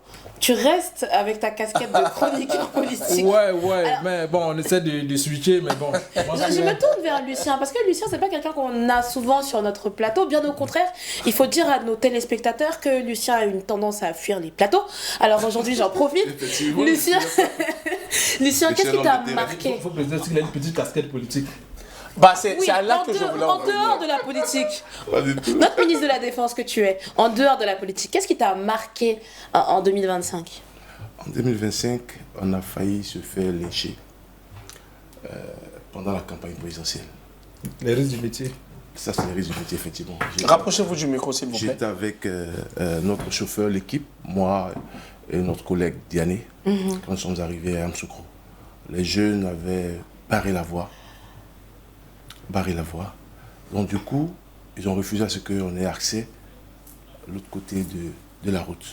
tu restes avec ta casquette de chroniqueur politique. Ouais, Alors, mais bon, on essaie de switcher, mais bon. je me tourne vers Lucien, parce que Lucien, c'est pas quelqu'un qu'on a souvent sur notre plateau. Bien au contraire, il faut dire à nos téléspectateurs que Lucien a une tendance à fuir les plateaux. Alors aujourd'hui, j'en profite. Lucien, Lucien, qu'est-ce qui t'a marqué? Il faut préciser qu'il a une petite casquette politique. Bah, c'est à là que je voulais en En dehors de la politique, notre ministre de la Défense que tu es, en dehors de la politique, qu'est-ce qui t'a marqué en 2025? En 2025, on a failli se faire lyncher pendant la campagne présidentielle. Les risques du métier. Ça, c'est les risques du métier, effectivement. Rapprochez-vous du micro, s'il vous plaît. J'étais avec notre chauffeur, l'équipe, moi et notre collègue Diané, quand nous sommes arrivés à Amsoukro. Les jeunes avaient barré la voie. Donc du coup, ils ont refusé à ce qu'on ait accès à l'autre côté de la route.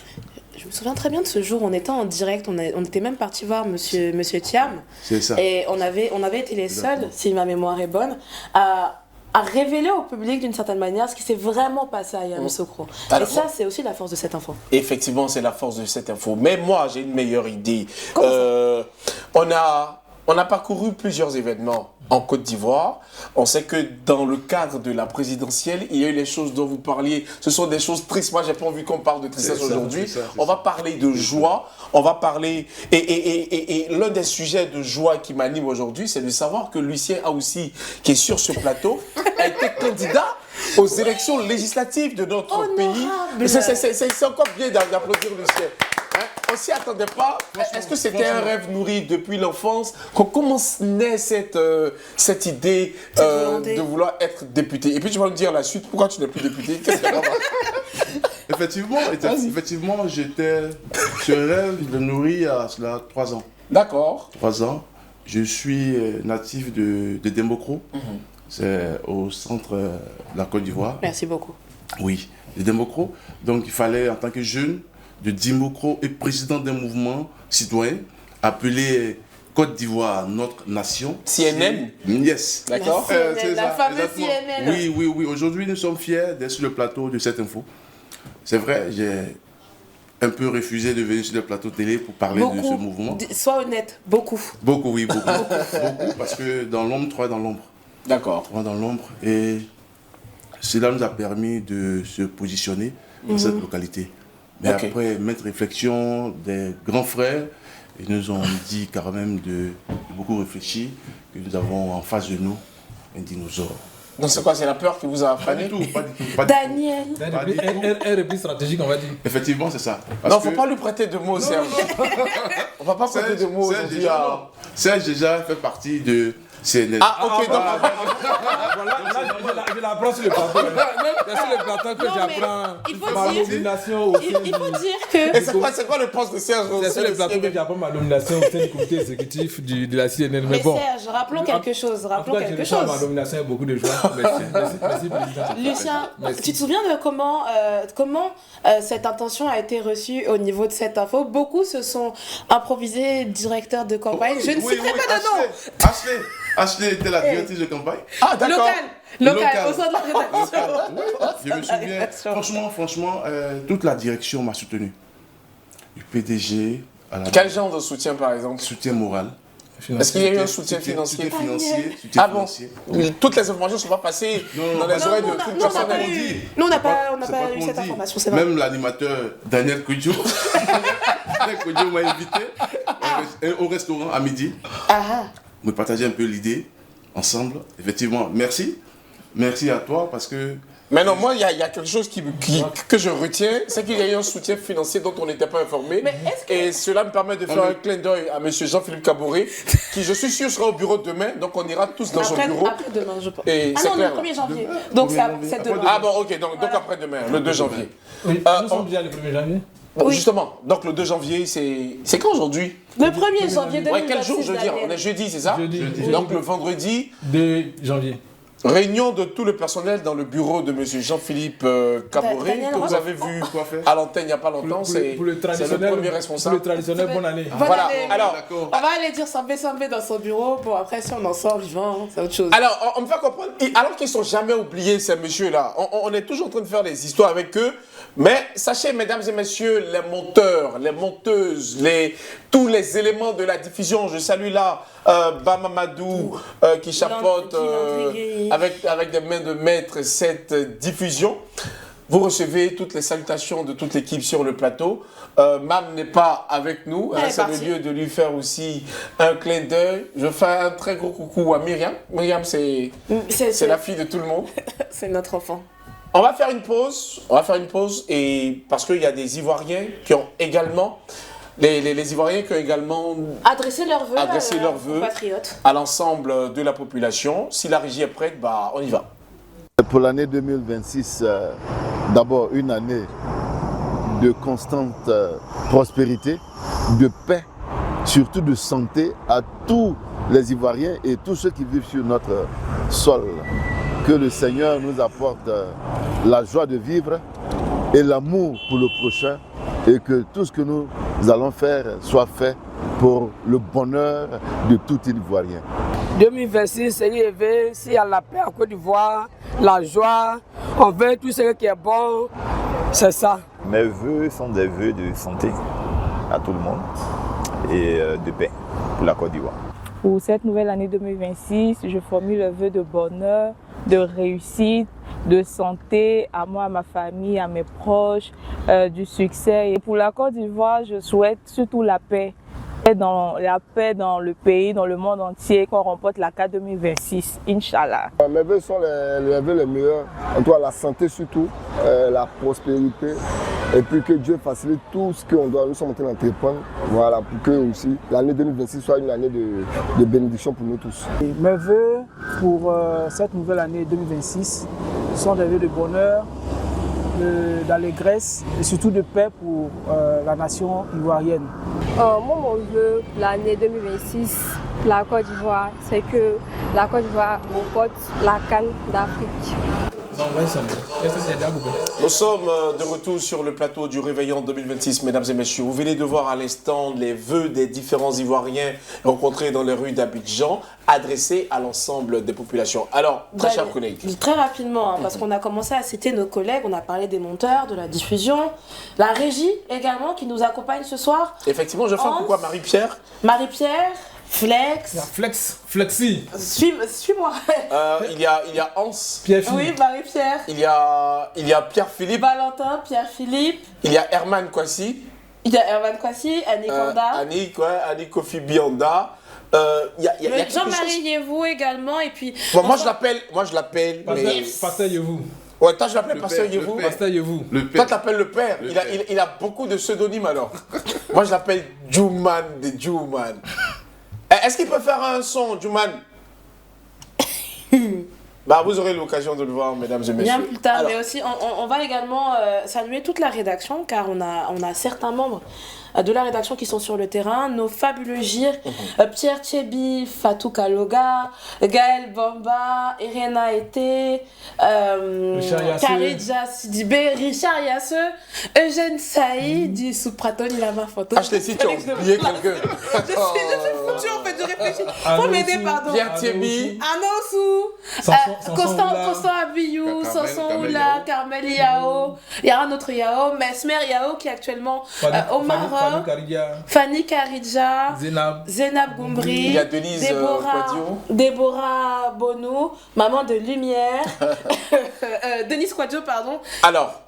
Je me souviens très bien de ce jour, on était en direct, on était même parti voir monsieur Thiam. C'est ça. Et on avait été les seuls, si ma mémoire est bonne, à révéler au public d'une certaine manière ce qui s'est vraiment passé à Yamoussoukro. Et ça, c'est aussi la force de cette info. Effectivement, c'est la force de cette info. Mais moi, j'ai une meilleure idée. On a parcouru plusieurs événements en Côte d'Ivoire. On sait que dans le cadre de la présidentielle, il y a eu les choses dont vous parliez. Ce sont des choses tristes. Moi, j'ai pas envie qu'on parle de tristesse aujourd'hui. On va parler de joie. On va parler... Et l'un des sujets de joie qui m'anime aujourd'hui, c'est de savoir que Lucien Aoussi, qui est sur ce plateau, a été candidat aux élections législatives de notre pays. C'est encore bien d'applaudir Lucien. On s'y attendait pas. Est-ce que c'était un rêve nourri depuis l'enfance? Comment naît cette idée de vouloir être député? Et puis tu vas me dire la suite, pourquoi tu n'es plus député? Qu'est-ce qu'il y a Effectivement, ce rêve, je l'ai nourri à cela 3 ans. D'accord. 3 ans. Je suis natif de Dembocro. C'est au centre de la Côte d'Ivoire. Merci beaucoup. Oui, de Dembocro. Donc il fallait, en tant que jeune, de Dembocro et président d'un mouvement citoyen appelé Côte d'Ivoire, notre nation. CNN. Yes. D'accord. La fameuse CNN. Oui. Aujourd'hui, nous sommes fiers d'être sur le plateau de cette info. C'est vrai, j'ai un peu refusé de venir sur le plateau télé pour parler de ce mouvement. Sois honnête, beaucoup. Beaucoup, parce que dans l'ombre, 3 dans l'ombre. D'accord. 3 dans l'ombre. Et cela nous a permis de se positionner dans cette localité. Mais après maintes réflexions des grands frères, ils nous ont dit quand même de beaucoup réfléchir, que nous avons en face de nous un dinosaure. Donc c'est quoi? C'est la peur qui vous a freiné? Pas du tout. Daniel. Un repli stratégique, on va dire. Effectivement, c'est ça. Non, il ne faut pas lui prêter de mots, Serge. On ne va pas prêter de mots aujourd'hui. Serge déjà fait partie de CNN. Ah, ok, donc... Je l'apprends sur le plateau. C'est sur le plateau que j'apprends ma nomination au sein Il faut dire que... Et c'est quoi le poste de Serge? C'est sur le plateau que j'apprends ma nomination au sein du comité exécutif de la CNN. Mais bon, Serge, rappelons quelque chose. Ma nomination est beaucoup de joie. Merci, président. Lucien, tu te souviens de comment cette intention a été reçue au niveau de cette info? Beaucoup se sont improvisés directeurs de campagne. Je ne citerai pas de nom. Ashley était la directrice de campagne. Ah, d'accord. Local, au sein de la rédaction. Oui, je me souviens. Franchement, toute la direction m'a soutenu. Du PDG à la... Quel genre de soutien, par exemple? Soutien moral. Est-ce qu'il y a eu un soutien financier? Soutien financier. Toutes les informations ne sont pas passées dans les oreilles de toute personne. Nous, on n'a pas eu cette information, c'est vrai. Même l'animateur Daniel Kodjo m'a invité au restaurant à midi. On peut partager un peu l'idée ensemble. Effectivement, merci. Merci à toi parce que... Mais non, moi, il y a quelque chose que je retiens, c'est qu'il y a eu un soutien financier dont on n'était pas informé. Et cela me permet de faire un clin d'œil à M. Jean-Philippe Caboret, qui, je suis sûr, sera au bureau demain. Donc, on ira tous dans son bureau. Après-demain, je pense. Et non, le 1er janvier. Donc, c'est demain. Ah bon, ok. Donc après-demain, le 2 janvier. Oui, nous sommes déjà le 1er janvier. Bon, justement, donc le 2 janvier, c'est quand aujourd'hui? Le 1er janvier 2026. Ouais, quel jour je veux dire? On est jeudi, c'est ça? Jeudi. Donc le vendredi 2 janvier. Réunion de tout le personnel dans le bureau de M. Jean-Philippe Caboret, que vous avez vu à l'antenne il n'y a pas longtemps. C'est le premier responsable. Pour le traditionnel, bonne année. Voilà. Alors, on va aller dire sambe dans son bureau. Bon, après, si on en sort vivant, c'est autre chose. Alors, on me fait comprendre, alors qu'ils ne sont jamais oubliés, ces messieurs-là, on est toujours en train de faire des histoires avec eux. Mais sachez, mesdames et messieurs, les monteurs, les monteuses, tous les éléments de la diffusion, je salue là Bamamadou qui chapeaute avec des mains de maître cette diffusion. Vous recevez toutes les salutations de toute l'équipe sur le plateau. Mam n'est pas avec nous, c'est le lieu de lui faire aussi un clin d'œil. Je fais un très gros coucou à Myriam. Myriam, c'est la fille de tout le monde. C'est notre enfant. On va faire une pause, et parce qu'il y a des Ivoiriens qui ont également, les Ivoiriens qui ont également adressé leurs vœux à l'ensemble de la population. Si la régie est prête, bah, on y va. Pour l'année 2026, d'abord une année de constante prospérité, de paix, surtout de santé à tous les Ivoiriens et tous ceux qui vivent sur notre sol. Que le Seigneur nous apporte la joie de vivre et l'amour pour le prochain, et que tout ce que nous allons faire soit fait pour le bonheur de tout Ivoirien. 2026, Seigneur éveille, s'il y a la paix en Côte d'Ivoire, la joie, on veut tout ce qui est bon, c'est ça. Mes vœux sont des vœux de santé à tout le monde et de paix pour la Côte d'Ivoire. Pour cette nouvelle année 2026, je formule le vœu de bonheur, de réussite, de santé à moi, à ma famille, à mes proches, du succès. Et pour la Côte d'Ivoire, je souhaite surtout la paix. La paix dans le pays, dans le monde entier, qu'on remporte la CAN 2026, Inch'Allah. Mes vœux sont les vœux les meilleurs, en tout cas la santé surtout, la prospérité, et puis que Dieu facilite tout ce qu'on doit, nous sommes en train d'entreprendre, voilà, pour que aussi l'année 2026 soit une année de bénédiction pour nous tous. Mes vœux pour cette nouvelle année 2026 sont des vœux de bonheur, d'allégresse et surtout de paix pour la nation ivoirienne. Moi, mon vœu pour l'année 2026 pour la Côte d'Ivoire, c'est que la Côte d'Ivoire remporte la CAN d'Afrique. Nous sommes de retour sur le plateau du Réveillon 2026, mesdames et messieurs. Vous venez de voir à l'instant les vœux des différents Ivoiriens rencontrés dans les rues d'Abidjan, adressés à l'ensemble des populations. Alors, très chers collègues. Très rapidement, parce qu'on a commencé à citer nos collègues, on a parlé des monteurs, de la diffusion, la régie également qui nous accompagne ce soir. Effectivement, je fais un coucou à Marie-Pierre. Marie-Pierre. Flex. Flexi. Suis-moi. Il y a Hans. Pierre-Philippe. Oui, Marie-Pierre. Il y a Pierre-Philippe. Valentin, Pierre-Philippe. Il y a Herman Kwasi. Il y a Herman Kwasi, Annie Kanda. Annie Kofi Bianda. Jean-Marie Yevou également. Et puis. Bon, moi je l'appelle. Pasteur Yevou. Ouais, toi je l'appelle Pasteur Yevou. Pasteur Yevou. Toi tu l'appelles le père. Il a beaucoup de pseudonymes alors. Moi je l'appelle Juman de Juman. Est-ce qu'il peut faire un son, Juman? Bah, vous aurez l'occasion de le voir, mesdames et messieurs. Bien plus tard, mais aussi, on va également saluer toute la rédaction, car on a certains membres de la rédaction qui sont sur le terrain, nos fabuleux gires, Pierre Tchebi, Fatou Kaloga, Gaël Bamba, Irena Ete, Karidja Sidibé, Richard Yasseux, Eugène Saïd, du Soupraton, il a ma photo. Je t'ai dit, tu as oublié quelqu'un. Je suis foutu en fait, je réfléchis. Faut m'aider, pardon. Pierre Tchebi. Anosou, Constant Abiyou, Sanson Oula, Carmel Yao, il y a un autre Yao, Mesmer Yao qui est actuellement au Maroc. Fanny Karidja, Zénab Goumbri, il y a Denise Déborah Bono, maman de Lumière, Denise Quadio, pardon. Alors,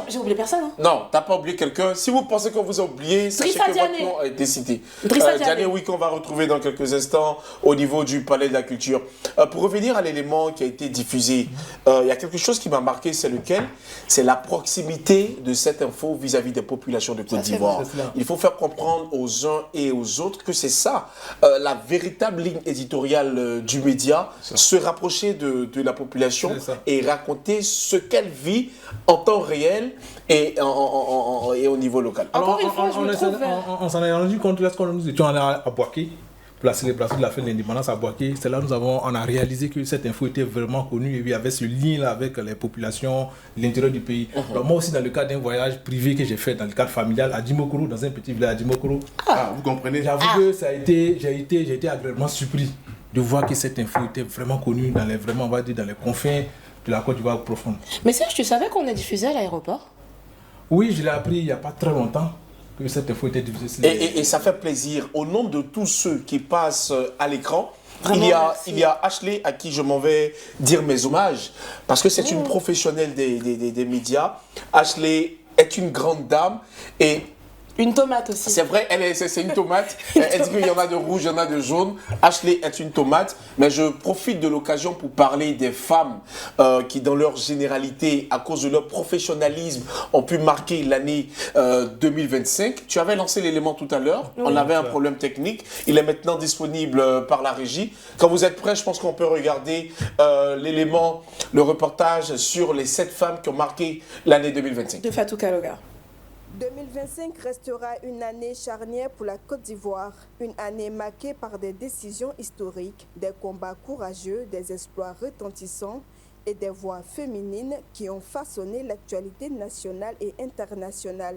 j'ai oublié personne. Hein. Non, t'as pas oublié quelqu'un. Si vous pensez qu'on vous a oublié, sachez que votre nom a été cité. Diané, oui, qu'on va retrouver dans quelques instants au niveau du Palais de la Culture. Pour revenir à l'élément qui a été diffusé, il y a quelque chose qui m'a marqué, c'est lequel? C'est la proximité de cette info vis-à-vis des populations de Côte d'Ivoire. Il faut faire comprendre aux uns et aux autres que c'est ça, la véritable ligne éditoriale du média, se rapprocher de la population et raconter ce qu'elle vit en temps réel et au niveau local. Alors, on s'en est rendu compte lorsque nous étions allés à Boaké pour la célébration de la fête de l'indépendance à Boaké. C'est là on a réalisé que cette info était vraiment connue et il y avait ce lien-là avec les populations de l'intérieur du pays. Donc moi aussi, dans le cadre d'un voyage privé que j'ai fait dans le cadre familial à Dimokoro, dans un petit village à Dimokoro, vous comprenez? J'avoue que j'ai été agréablement surpris de voir que cette info était vraiment connue dans les, vraiment, on va dire, dans les confins de la Côte d'Ivoire profonde. Mais Serge, tu savais qu'on est diffusé à l'aéroport? Oui, je l'ai appris il n'y a pas très longtemps que cette info était diffusée. Et ça fait plaisir. Au nom de tous ceux qui passent à l'écran, Vraiment, il y a Ashley à qui je m'en vais dire mes hommages, parce que c'est une professionnelle des médias. Ashley est une grande dame et... Une tomate aussi. C'est vrai, c'est une tomate. Elle dit qu'il y en a de rouge, il y en a de jaune. Ashley est une tomate, mais je profite de l'occasion pour parler des femmes qui, dans leur généralité, à cause de leur professionnalisme, ont pu marquer l'année 2025. Tu avais lancé l'élément tout à l'heure. Oui. On avait un problème technique. Il est maintenant disponible par la régie. Quand vous êtes prêts, je pense qu'on peut regarder l'élément, le reportage sur les 7 femmes qui ont marqué l'année 2025. De Fatou Kaloga. 2025 restera une année charnière pour la Côte d'Ivoire, une année marquée par des décisions historiques, des combats courageux, des exploits retentissants et des voix féminines qui ont façonné l'actualité nationale et internationale.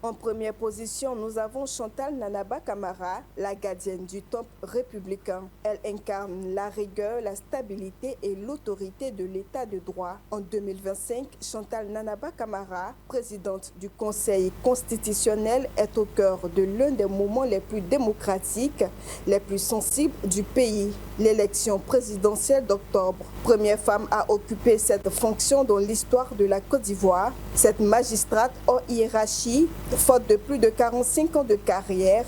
En première position, nous avons Chantal Nanaba Camara, la gardienne du temple républicain. Elle incarne la rigueur, la stabilité et l'autorité de l'état de droit. En 2025, Chantal Nanaba Camara, présidente du Conseil constitutionnel, est au cœur de l'un des moments les plus démocratiques, les plus sensibles du pays, l'élection présidentielle d'octobre. Première femme à occuper cette fonction dans l'histoire de la Côte d'Ivoire, cette magistrate hors hiérarchie, faute de plus de 45 ans de carrière,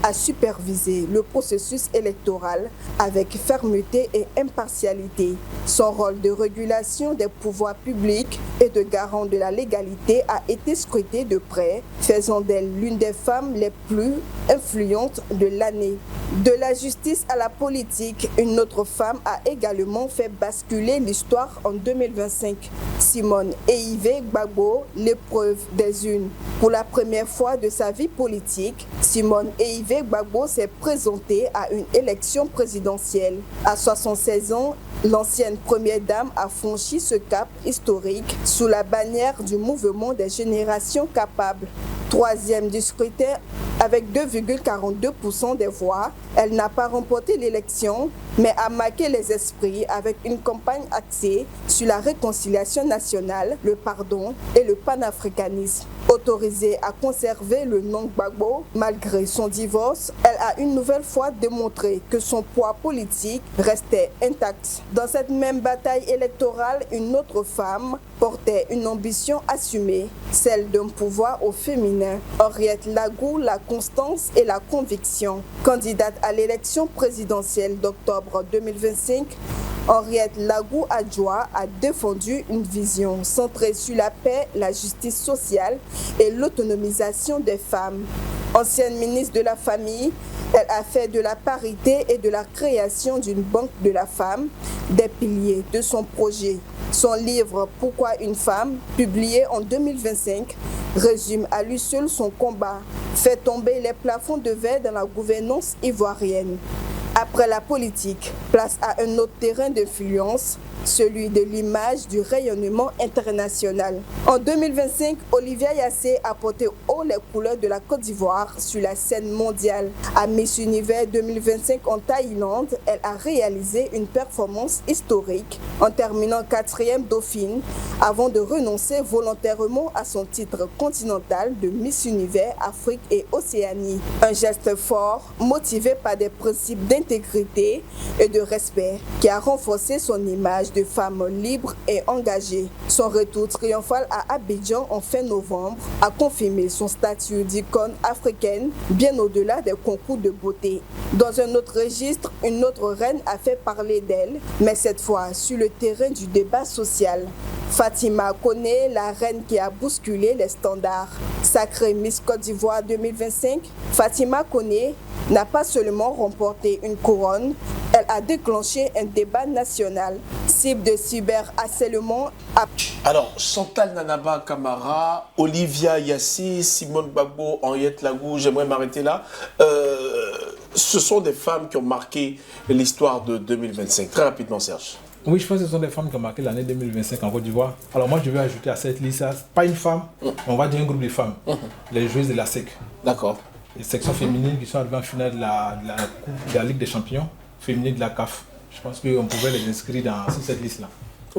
a supervisé le processus électoral avec fermeté et impartialité. Son rôle de régulation des pouvoirs publics et de garant de la légalité a été scruté de près, faisant d'elle l'une des femmes les plus influentes de l'année. De la justice à la politique, une autre femme a également fait basculer l'histoire en 2025. Simone Eyive Gbagbo, l'épreuve des unes. Pour la première fois de sa vie politique, Simone Eyive Gbagbo s'est présentée à une élection présidentielle. À 76 ans, l'ancienne première dame a franchi ce cap historique sous la bannière du mouvement des générations capables. Troisième du scrutin avec 2,42% des voix. Elle n'a pas remporté l'élection, mais a marqué les esprits avec une campagne axée sur la réconciliation nationale, le pardon et le panafricanisme. Autorisée à conserver le nom Gbagbo, malgré son divorce, elle a une nouvelle fois démontré que son poids politique restait intact. Dans cette même bataille électorale, une autre femme portait une ambition assumée, celle d'un pouvoir au féminin. Henriette Lagou, la constance et la conviction. Candidate à l'élection présidentielle d'octobre 2025, Henriette Lagou Adjoa a défendu une vision centrée sur la paix, la justice sociale et l'autonomisation des femmes. Ancienne ministre de la Famille, elle a fait de la parité et de la création d'une banque de la femme des piliers de son projet. Son livre « Pourquoi une femme », publié en 2025, résume à lui seul son combat, fait tomber les plafonds de verre dans la gouvernance ivoirienne. Après la politique, place à un autre terrain d'influence, celui de l'image du rayonnement international. En 2025, Olivia Yassé a porté haut les couleurs de la Côte d'Ivoire sur la scène mondiale. À Miss Univers 2025 en Thaïlande, elle a réalisé une performance historique en terminant 4e dauphine avant de renoncer volontairement à son titre continental de Miss Univers Afrique et Océanie. Un geste fort, motivé par des principes d'intégrité et de respect, qui a renforcé son image de femme libre et engagée. Son retour triomphal à Abidjan en fin novembre a confirmé son statut d'icône africaine bien au-delà des concours de beauté. Dans un autre registre, une autre reine a fait parler d'elle, mais cette fois sur le terrain du débat social. Fatima Koné, la reine qui a bousculé les standards. Sacrée Miss Côte d'Ivoire 2025, Fatima Koné n'a pas seulement remporté une couronne, elle a déclenché un débat national. Cible de cyberharcèlement. Alors, Chantal Nanaba Camara, Olivia Yassé, Simone Gbagbo, Henriette Lagou, j'aimerais m'arrêter là. ce sont des femmes qui ont marqué l'histoire de 2025. Très rapidement, Serge. Oui, je pense que ce sont des femmes qui ont marqué l'année 2025 en Côte d'Ivoire. Alors moi, je vais ajouter à cette liste, pas une femme, on va dire un groupe de femmes, les joueuses de la SEC. D'accord. Les sections féminines qui sont arrivées en finale de la Ligue des Champions, féminine de la CAF. Je pense qu'on pouvait les inscrire sur cette liste-là.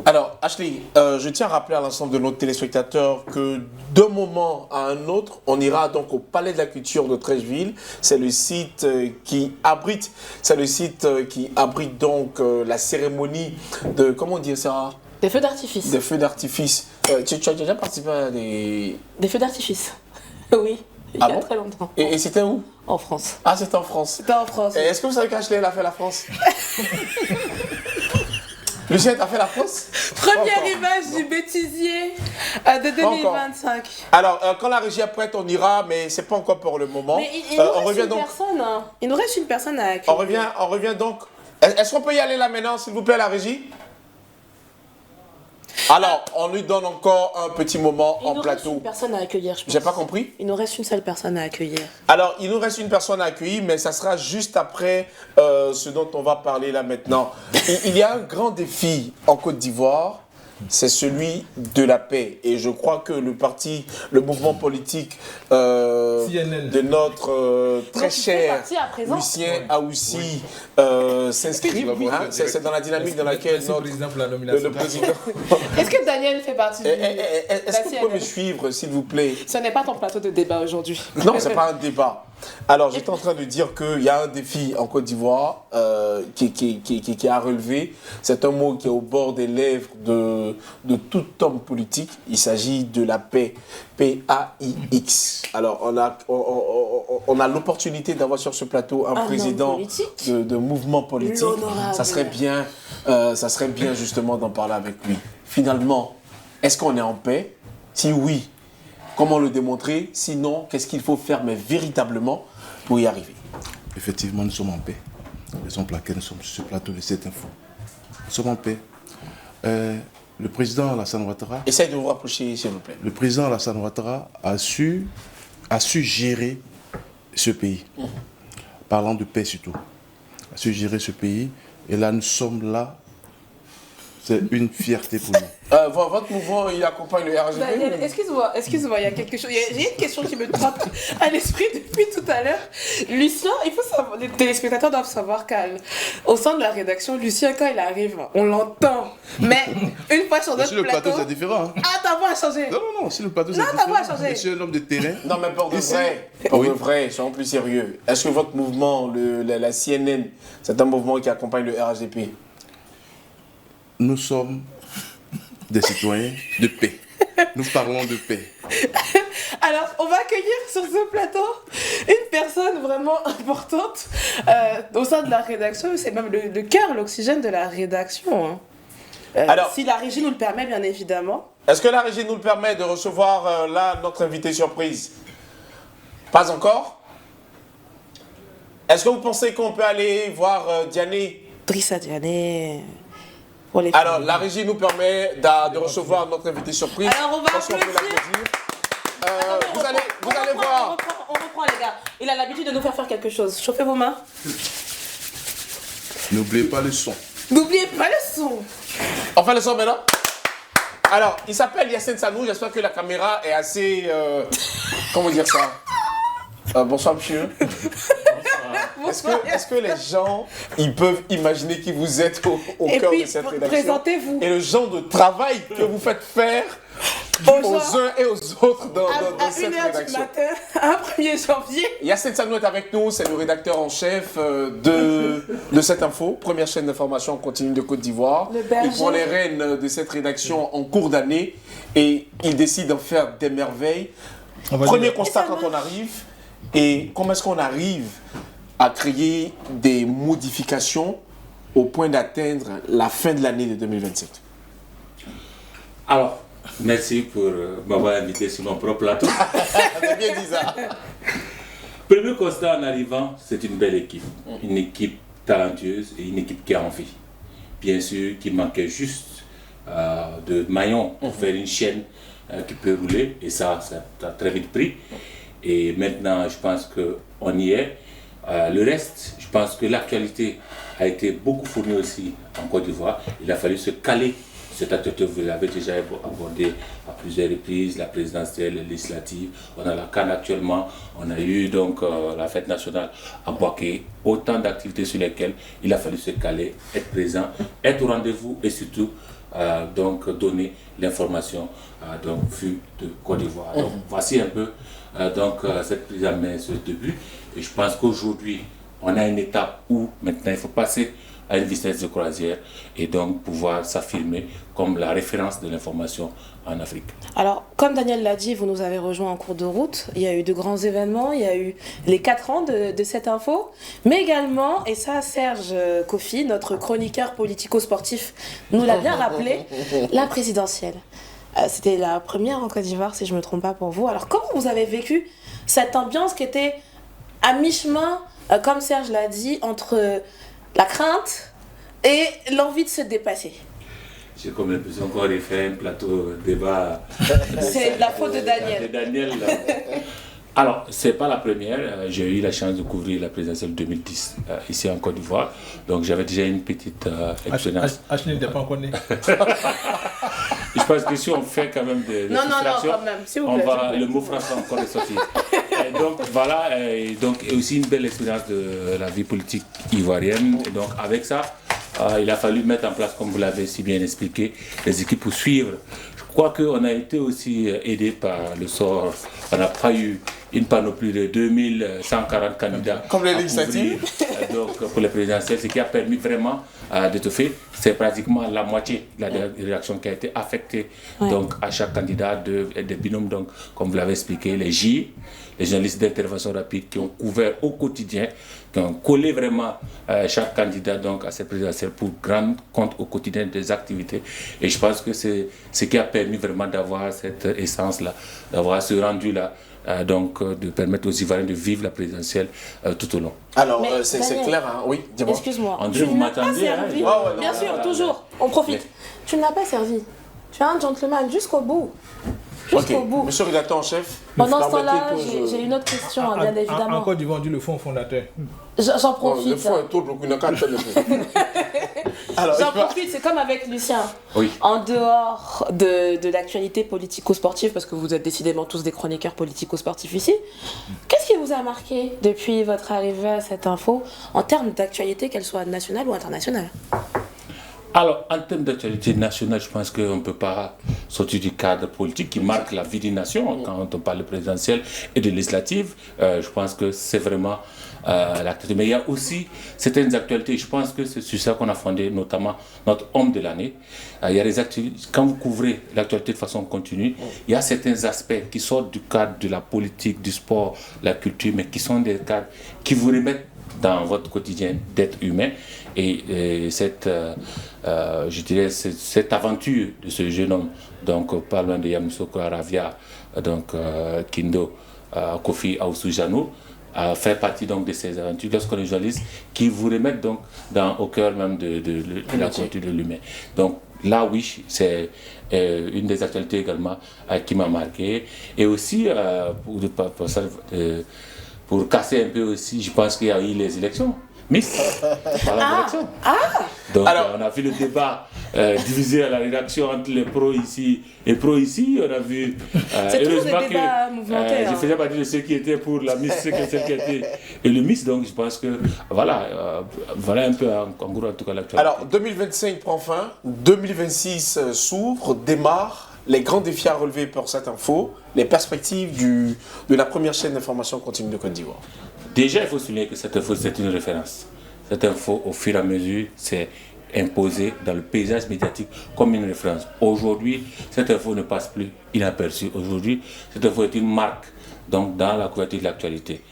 Alors, Ashley, je tiens à rappeler à l'ensemble de nos téléspectateurs que d'un moment à un autre, on ira donc au Palais de la Culture de Treichville. C'est le site qui abrite donc la cérémonie de, comment dire ça? Des feux d'artifice. Des feux d'artifice. Tu as déjà participé à des feux d'artifice. Oui. Il y a très longtemps. Et c'était où? En France. Ah, c'était en France. C'était en France. Et est-ce que vous savez qu'Ashley a fait la France? Lucien, t'as fait la France? Première image du bêtisier de 2025. Alors, quand la régie est prête, on ira, mais c'est pas encore pour le moment. Mais il nous reste une personne. Il nous reste une personne à accueillir. On revient donc. Est-ce qu'on peut y aller là maintenant, s'il vous plaît, la régie? Alors, on lui donne encore un petit moment en plateau. Il nous reste une personne à accueillir, je pense. J'ai pas compris? Il nous reste une seule personne à accueillir. Alors, il nous reste une personne à accueillir, mais ça sera juste après ce dont on va parler là maintenant. Il y a un grand défi en Côte d'Ivoire, c'est celui de la paix. Et je crois que le mouvement politique de notre très cher Lucien Aoussi s'inscrit. C'est dans la dynamique dans laquelle le président... Est-ce que Daniel fait partie Est-ce que vous pouvez me suivre, s'il vous plaît? Ce n'est pas ton plateau de débat aujourd'hui. Non, ce n'est pas un débat. Alors, j'étais en train de dire qu'il y a un défi en Côte d'Ivoire qui a relevé. C'est un mot qui est au bord des lèvres de tout homme politique. Il s'agit de la paix. P-A-I-X. Alors, on a l'opportunité d'avoir sur ce plateau un président de mouvement politique. Ça serait bien justement d'en parler avec lui. Finalement, est-ce qu'on est en paix? Si oui, comment le démontrer? Sinon, qu'est-ce qu'il faut faire, mais véritablement, pour y arriver? Effectivement, nous sommes en paix. Raison pour laquelle nous sommes sur ce plateau de cette info. Nous sommes en paix. Le président Alassane Ouattara... Essayez de vous rapprocher, s'il vous plaît. Le président Alassane Ouattara a su gérer ce pays. Parlant de paix surtout. A su gérer ce pays. Et là, nous sommes là. C'est une fierté pour nous. Votre mouvement, il accompagne le RGB? Daniel, excuse-moi, il y a quelque chose. Il y a une question qui me trotte à l'esprit depuis tout à l'heure. Lucien, il faut savoir, les téléspectateurs doivent savoir qu'au sein de la rédaction, Lucien, quand il arrive, on l'entend. Mais une fois sur notre sur le plateau, c'est différent. Hein. Ah, ta voix a changé. Non, sur le plateau, c'est différent. Non, ta voix a changé. Je suis un homme de terrain. Non, mais pour de vrai, soyons plus sérieux. Est-ce que votre mouvement, la CNN, c'est un mouvement qui accompagne le RHDP? Nous sommes des citoyens de paix. Nous parlons de paix. Alors, on va accueillir sur ce plateau une personne vraiment importante au sein de la rédaction. C'est même le cœur, l'oxygène de la rédaction. Alors, si la régie nous le permet, bien évidemment. Est-ce que la régie nous le permet de recevoir là notre invité surprise? Pas encore? Est-ce que vous pensez qu'on peut aller voir Diané? Drissa Diané... Alors, la régie nous permet de recevoir notre invité surprise. Alors, on va applaudir. Vous allez voir. On reprend, les gars. Il a l'habitude de nous faire quelque chose. Chauffez vos mains. N'oubliez pas le son. N'oubliez pas le son. On fait le son maintenant? Alors, il s'appelle Yacine Sanou. J'espère que la caméra est assez... comment dire ça? Bonsoir, monsieur. Est-ce que les gens, ils peuvent imaginer qui vous êtes au cœur de cette rédaction? Présentez-vous. Et le genre de travail que vous faites faire aux uns et aux autres dans cette rédaction. À 1h du matin, un 1er janvier. Yacine Sanou est avec nous, c'est le rédacteur en chef de cette info, première chaîne d'information en continu de Côte d'Ivoire. Il prend les rênes de cette rédaction en cours d'année et il décide d'en faire des merveilles. Premier constat quand on arrive, et comment est-ce qu'on arrive à créer des modifications au point d'atteindre la fin de l'année de 2027? Alors, merci pour m'avoir invité sur mon propre plateau. C'est bien dit ça. Premier constat en arrivant, c'est une belle équipe. Une équipe talentueuse et une équipe qui a envie. Bien sûr, qui manquait juste de maillons pour faire une chaîne qui peut rouler. Et ça a très vite pris. Et maintenant, je pense qu'on y est. Le reste, je pense que l'actualité a été beaucoup fournie aussi en Côte d'Ivoire. Il a fallu se caler. Cette actualité, vous l'avez déjà abordé à plusieurs reprises, la présidentielle, les législatives. On a la CAN actuellement, on a eu donc la fête nationale à Boaké. Autant d'activités sur lesquelles il a fallu se caler, être présent, être au rendez-vous et surtout donc donner l'information vue de Côte d'Ivoire. Donc voici un peu cette prise en main, ce début. Et je pense qu'aujourd'hui, on a une étape où maintenant il faut passer à une vitesse de croisière et donc pouvoir s'affirmer comme la référence de l'information en Afrique. Alors, comme Daniel l'a dit, vous nous avez rejoint en cours de route. Il y a eu de grands événements, il y a eu les 4 ans de cette info, mais également, et ça Serge Kofi, notre chroniqueur politico-sportif, nous l'a bien rappelé, la présidentielle. C'était la première en Côte d'Ivoire, si je ne me trompe pas pour vous. Alors, comment vous avez vécu cette ambiance qui était à mi-chemin, comme Serge l'a dit, entre la crainte et l'envie de se dépasser? J'ai comme l'impression qu'on aurait fait un plateau débat. C'est la faute de Daniel. Alors, ce n'est pas la première. J'ai eu la chance de couvrir la présidentielle 2010 ici en Côte d'Ivoire. Donc, j'avais déjà une petite expérience. Ashley n'était pas encore né. Je pense que si on fait quand même des soustractions, quand même, s'il vous plaît, le mot français encore est sorti. Et donc, voilà. Et aussi une belle expérience de la vie politique ivoirienne. Et donc, avec ça, il a fallu mettre en place, comme vous l'avez si bien expliqué, les équipes pour suivre. Je crois qu'on a été aussi aidé par le sort. On n'a pas eu une panoplie de 2140 candidats. Comme les législatives. Donc pour les présidentielles, ce qui a permis vraiment d'étoffer, c'est pratiquement la moitié de la rédaction qui a été affectée donc, à chaque candidat des binômes, donc, comme vous l'avez expliqué, les JI, les journalistes d'intervention rapide qui ont couvert au quotidien, qui ont collé vraiment chaque candidat donc, à cette présidentielle pour rendre compte au quotidien des activités. Et je pense que c'est ce qui a permis vraiment d'avoir cette essence-là, d'avoir ce rendu-là. Donc de permettre aux Ivoiriens de vivre la présidentielle tout au long. Alors c'est clair, hein? Oui, dis-moi. Excuse-moi. André, vous m'attendez, hein? Bien sûr, toujours, on profite. Tu ne l'as pas servi. Tu es un gentleman jusqu'au bout. Jusqu'au bout. Monsieur le rédacteur en chef. Pendant ce temps-là, j'ai une autre question, bien évidemment. En Côte d'Ivoire, on dit le fonds fondateur. J'en profite. Le fonds est tout, donc il n'a qu'à faire le fonds. J'en profite, c'est comme avec Lucien. Oui. En dehors de l'actualité politico-sportive, parce que vous êtes décidément tous des chroniqueurs politico-sportifs ici, qu'est-ce qui vous a marqué depuis votre arrivée à cette info en termes d'actualité, qu'elle soit nationale ou internationale? Alors, en termes d'actualité nationale, je pense qu'on ne peut pas sortir du cadre politique qui marque la vie des nations. Quand on parle de présidentielle et de législative, je pense que c'est vraiment l'actualité. Mais il y a aussi certaines actualités. Je pense que c'est sur ça qu'on a fondé notamment notre homme de l'année. Il y a des actualités. Quand vous couvrez l'actualité de façon continue, il y a certains aspects qui sortent du cadre de la politique, du sport, la culture, mais qui sont des cadres qui vous remettent dans votre quotidien d'être humain. Et cette aventure de ce jeune homme, donc pas loin de Yamoussoukro Aravia, donc Kindo Kofi Aoussou-Janou, fait partie donc de ces aventures lorsqu'on est journaliste qui vous remettent donc au cœur même de la culture de l'humain. Donc là oui, c'est une des actualités également qui m'a marqué. Et aussi pour casser un peu aussi, je pense qu'il y a eu les élections. Miss, Donc on a vu le débat divisé à la rédaction entre les pros ici et pros ici. On a vu heureusement que je faisais partie de ceux qui étaient pour la Miss, ceux qui étaient et le Miss. Donc je pense que voilà un peu en gros en tout cas l'actualité. Alors 2025 prend fin, 2026 s'ouvre, démarre. Les grands défis à relever pour cette info, les perspectives de la première chaîne d'information continue de Côte d'Ivoire. Déjà, il faut souligner que cette info, c'est une référence. Cette info, au fur et à mesure, s'est imposée dans le paysage médiatique comme une référence. Aujourd'hui, cette info ne passe plus inaperçue. Aujourd'hui, cette info est une marque donc, dans la couverture de l'actualité.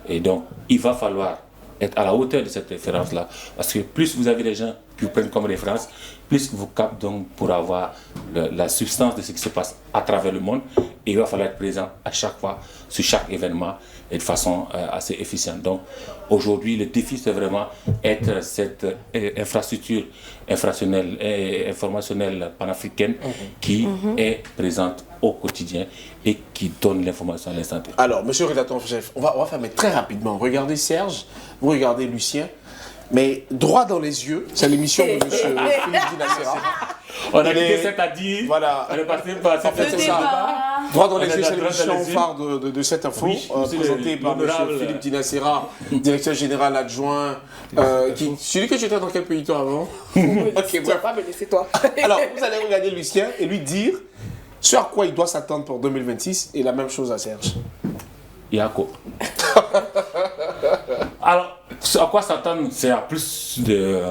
Et donc, il va falloir être à la hauteur de cette référence-là. Parce que plus vous avez des gens qui vous prennent comme référence, plus vous captez donc pour avoir la substance de ce qui se passe à travers le monde et il va falloir être présent à chaque fois, sur chaque événement, et de façon assez efficiente. Donc aujourd'hui, le défi, c'est vraiment être cette infrastructure informationnelle panafricaine qui est présente au quotidien et qui donne l'information à l'instant T. Alors, monsieur le rédacteur en chef, on va faire mais très rapidement. Regardez Serge, vous regardez Lucien, mais droit dans les yeux, c'est l'émission de monsieur Philippe Dinacera. On a quitté cette à dire, voilà. On est parti par cette c'est ça. Droit dans les yeux, c'est l'émission phare de cette info, présentée par monsieur Philippe Dinacera, directeur général adjoint. Celui que tu étais dans quel pays toi avant? Ok, bref. Pas me laisser toi. Alors, vous allez regarder Lucien et lui dire ce à quoi il doit s'attendre pour 2026 et la même chose à Serge. Yako. Alors, à quoi s'attendre, c'est à plus de...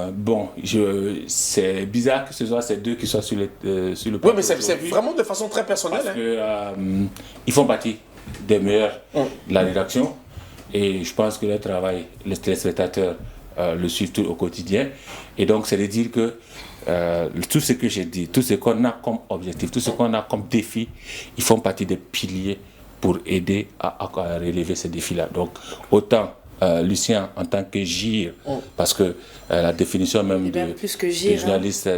c'est bizarre que ce soit ces deux qui soient sur le plateau. Oui, mais c'est vraiment de façon très personnelle. Parce qu'ils font partie des meilleurs de la rédaction. Et je pense que leur travail, les téléspectateurs le suivent tout au quotidien. Et donc, c'est de dire que tout ce que j'ai dit, tout ce qu'on a comme objectif, tout ce qu'on a comme défi, ils font partie des piliers pour aider à relever ces défis-là. Donc, autant Lucien en tant que GIR, parce que la définition même de journaliste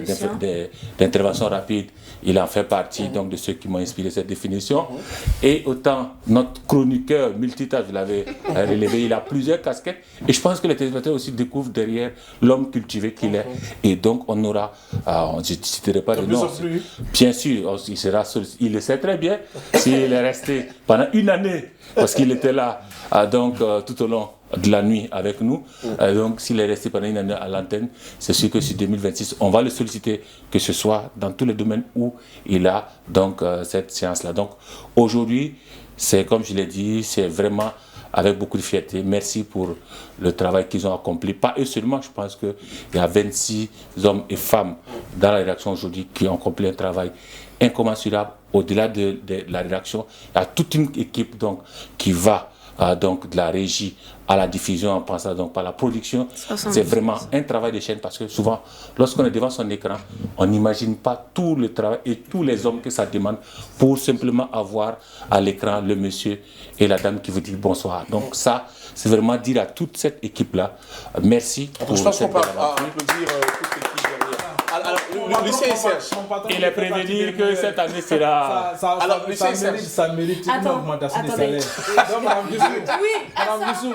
d'intervention rapide, il en fait partie donc de ceux qui m'ont inspiré cette définition. Et autant notre chroniqueur multitâche, je l'avais relevé, il a plusieurs casquettes. Et je pense que les téléspectateurs aussi découvrent derrière l'homme cultivé qu'il est. Et donc on aura, je ne citerai pas de nom, bien sûr, il le sait très bien, s'il est resté pendant une année, parce qu'il était là tout au long de la nuit avec nous. Donc s'il est resté pendant une année à l'antenne, c'est sûr que sur 2026, on va le solliciter, que ce soit dans tous les domaines où il a donc cette séance-là. Donc aujourd'hui, c'est comme je l'ai dit, c'est vraiment avec beaucoup de fierté. Merci pour le travail qu'ils ont accompli. Pas eux seulement, je pense qu'il y a 26 hommes et femmes dans la rédaction aujourd'hui qui ont accompli un travail incommensurable. Au-delà de la rédaction, il y a toute une équipe donc, qui va donc de la régie à la diffusion en passant donc par la production. C'est vraiment un travail de chaîne parce que souvent, lorsqu'on est devant son écran, on n'imagine pas tout le travail et tous les hommes que ça demande pour simplement avoir à l'écran le monsieur et la dame qui vous dit bonsoir. Donc ça, c'est vraiment dire à toute cette équipe-là, merci pour je pense qu'on cette peut belle aventure. applaudir toute l'équipe derrière. Alors, Lucien et Serge. Il est prévenu que cette année sera... Ça mérite une augmentation des salaires. Madame Guissou,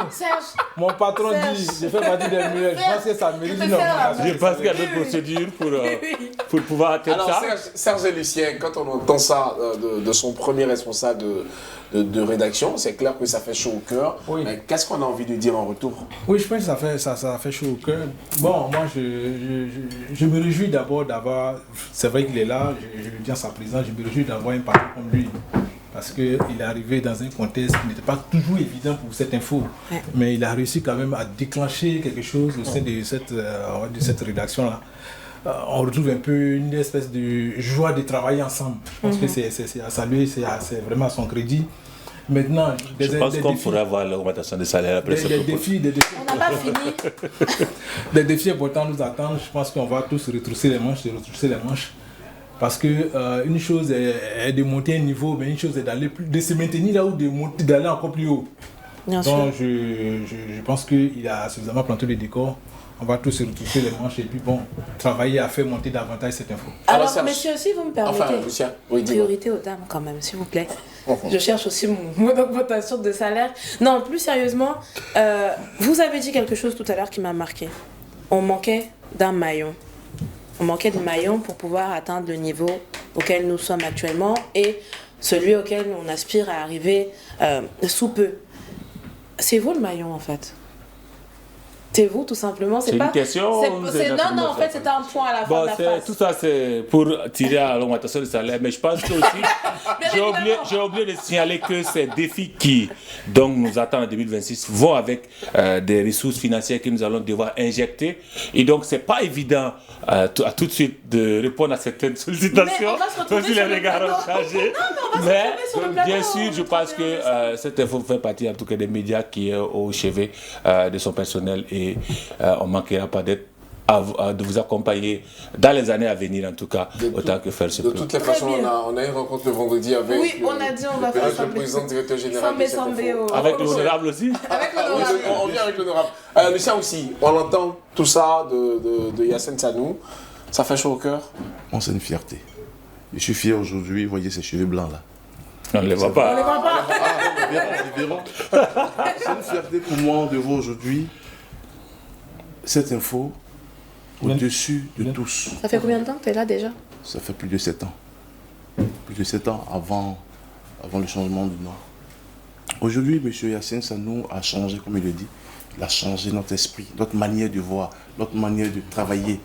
mon patron dit, je fais partie des meilleurs. Je pense que ça mérite une augmentation. Je pense qu'il y a d'autres procédures pour pouvoir atteindre ça. Alors Serge et Lucien, quand on entend ça de son premier responsable de rédaction, c'est clair que ça fait chaud au cœur. Oui. Mais qu'est-ce qu'on a envie de dire en retour? Oui, je pense que ça fait chaud au cœur. Bon, moi, je me réjouis d'abord d'avoir... C'est vrai qu'il est là, je lui dis à sa présence, je me réjouis d'avoir un patron comme lui. Parce qu'il est arrivé dans un contexte qui n'était pas toujours évident pour cette info. Ouais. Mais il a réussi quand même à déclencher quelque chose au sein de cette rédaction-là. On retrouve un peu une espèce de joie de travailler ensemble. Je pense que c'est à saluer, c'est vraiment à son crédit. Maintenant, je pense qu'on pourrait avoir l'augmentation des salaires après ce défis. On n'a pas fini. Des défis importants nous attendent. Je pense qu'on va tous retrousser les manches. Parce que une chose est de monter un niveau, mais une chose est de se maintenir là haut, d'aller encore plus haut. Bien Donc je pense qu'il a suffisamment planté le décor. On va tous se retrousser les manches et puis travailler à faire monter davantage cette info. Alors messieurs, si vous me permettez, priorité aux dames quand même, s'il vous plaît. Je cherche aussi mon augmentation de salaire. Non, plus sérieusement, vous avez dit quelque chose tout à l'heure qui m'a marqué. On manquait d'un maillon. On manquait de maillons pour pouvoir atteindre le niveau auquel nous sommes actuellement et celui auquel on aspire à arriver sous peu. C'est vous le maillon en fait. C'est vous tout simplement. C'est pas une question. Non, en fait, c'est un point à la fin de la phrase. Tout ça, c'est pour tirer à l'augmentation du salaire. Mais je pense que aussi, j'ai oublié de signaler que ces défis qui donc, nous attendent en 2026 vont avec des ressources financières que nous allons devoir injecter. Et donc, c'est pas évident à tout de suite de répondre à certaines sollicitations. Mais si les regards ont changé. Mais bien sûr, je pense que cette info fait partie en tout cas des médias qui est au chevet de son personnel et on ne manquera pas d'être de vous accompagner dans les années à venir, en tout cas, autant que faire se peut. De toutes les façons, on a une rencontre le vendredi avec on a dit on va faire le président directeur général de cette info. Avec l'honorable aussi. Avec l'honorable. On vient avec l'honorable. Lucien aussi, on entend tout ça de Yacine Sanou. Ça fait chaud au cœur? Bon, c'est une fierté. Je suis fier aujourd'hui, vous voyez ces cheveux blancs là. On ne les voit pas. On les voit pas. Ils verront. C'est une fierté pour moi de voir aujourd'hui cette info au-dessus de tous. Ça fait combien de temps que tu es là déjà? Ça fait plus de 7 ans. Plus de 7 ans avant le changement du nom. Aujourd'hui, M. Yacine Sanou a changé, comme il le dit, il a changé notre esprit, notre manière de voir, notre manière de travailler.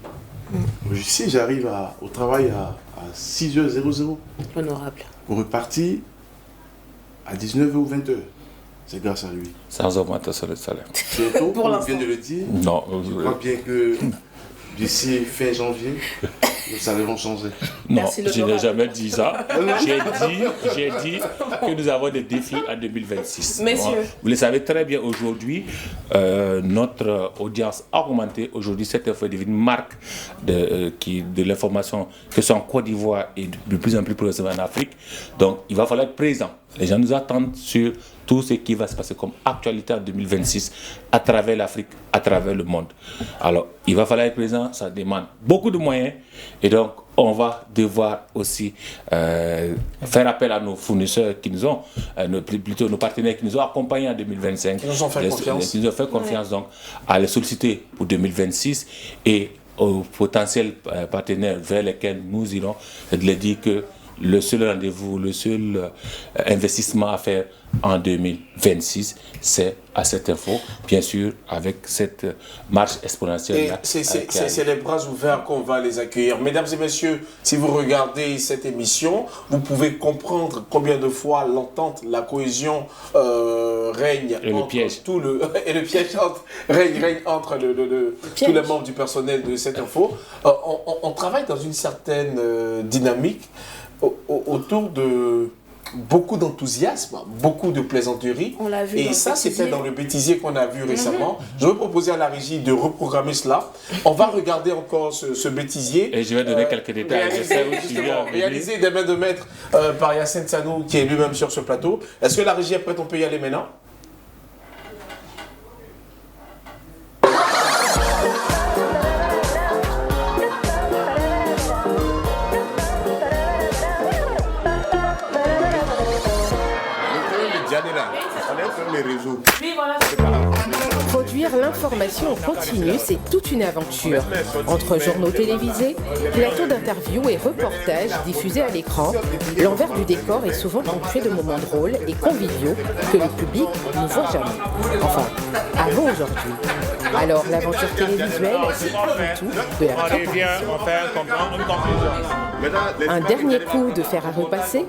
Si j'arrive au travail à 6h00, honorable, pour repartir à 19h ou 20h, c'est grâce à lui. Sans augmentation de salaire. Surtout, comme il vient de le dire, non, je crois bien que d'ici fin janvier, les salaires vont changer. Non, je n'ai jamais dit ça. J'ai dit que nous avons des défis en 2026. Messieurs. Vous le savez très bien aujourd'hui, notre audience a augmenté. Aujourd'hui, cette info est devenue une marque de l'information que soit en Côte d'Ivoire et de plus en plus progressivement en Afrique. Donc, il va falloir être présent. Les gens nous attendent sur tout ce qui va se passer comme actualité en 2026 à travers l'Afrique, à travers le monde. Alors, il va falloir être présent, ça demande beaucoup de moyens et donc on va devoir aussi faire appel à nos fournisseurs qui nous ont, plutôt nos partenaires qui nous ont accompagnés en 2025. Qui nous ont fait confiance. Qui nous ont fait confiance donc à les solliciter pour 2026 et aux potentiels partenaires vers lesquels nous irons, de leur dire que le seul rendez-vous, le seul investissement à faire en 2026, c'est à cette info, bien sûr, avec cette marche exponentielle. C'est les bras ouverts qu'on va les accueillir. Mesdames et messieurs, si vous regardez cette émission, vous pouvez comprendre combien de fois l'entente, la cohésion règne et le piège. Et le piège règne entre tous les membres du personnel de cette info. On travaille dans une certaine dynamique autour de beaucoup d'enthousiasme, beaucoup de plaisanterie. On l'a vu. Et ça, c'était dans le bêtisier qu'on a vu récemment. Je vais proposer à la régie de reprogrammer cela. On va regarder encore ce bêtisier. Et je vais donner quelques détails. Réalisé des mains de maître par Yacine Sanou, qui est lui-même sur ce plateau. Est-ce que la régie est prête? On peut y aller maintenant? Produire l'information en continu, c'est toute une aventure. Entre journaux télévisés, plateaux d'interviews et reportages diffusés à l'écran, l'envers du décor est souvent ponctué de moments drôles et conviviaux que le public ne voit jamais. Enfin, avant aujourd'hui. Alors l'aventure télévisuelle, c'est avant tout de la préparation. Un dernier coup de fer à repasser.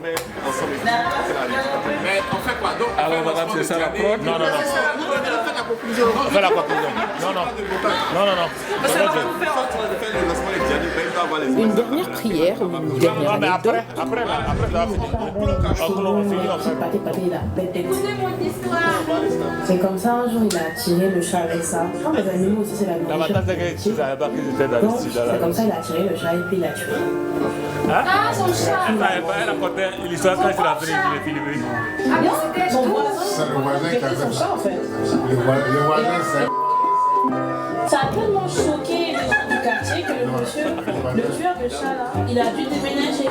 Alors madame, c'est ça la prod? Non. On fait la conclusion. Non. Une dernière prière ou une dernière anecdote. Après, c'est comme ça, un jour il a tiré le chat avec ça. Je crois que les animaux aussi c'est la nourriture. Donc c'est comme ça il a tiré le chat et puis il l'a tué. Ah, son chat! Elle a conté l'histoire quand je suis rentré, je l'ai filmé. Son voisin, c'est le voisin qui a fait son chat en fait. Le voisin, c'est... Ça a tellement choqué les gens du quartier que le monsieur, le tueur de chat là, il a dû déménager.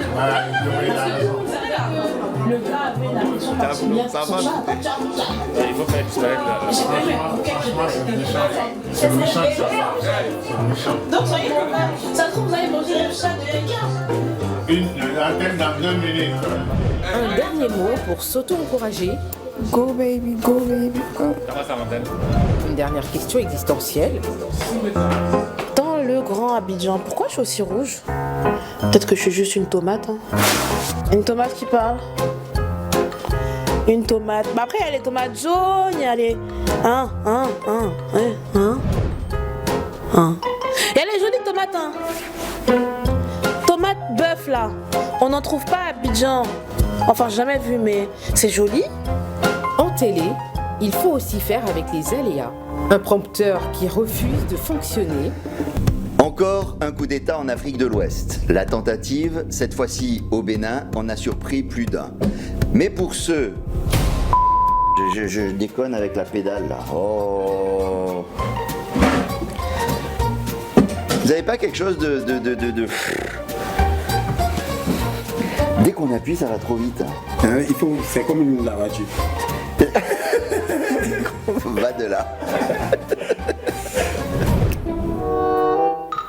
Le gars avait la pression particulière sur son chat. Il faut faire disparaître là. C'est méchant ça. C'est méchant. Donc soyez contents. Ça se trouve, vous allez manger le chat de quelqu'un. Une antenne dans 2 minutes. Un dernier mot pour s'auto-encourager. Go baby, go baby, go. Une dernière question existentielle. Dans le grand Abidjan, pourquoi je suis aussi rouge? Peut-être que je suis juste une tomate. Hein. Une tomate qui parle. Une tomate. Bah après, il y a les tomates jaunes, il y a les... Il y a les jolies tomates, hein. Tomate bœuf, là. On n'en trouve pas à Abidjan. Enfin, jamais vu, mais c'est joli. En télé, il faut aussi faire avec les aléas. Un prompteur qui refuse de fonctionner. Encore un coup d'État en Afrique de l'Ouest. La tentative, cette fois-ci au Bénin, en a surpris plus d'un. Mais pour ceux... Je déconne avec la pédale là. Oh. Vous n'avez pas quelque chose de... Dès qu'on appuie, ça va trop vite. C'est comme la voiture. Va de là.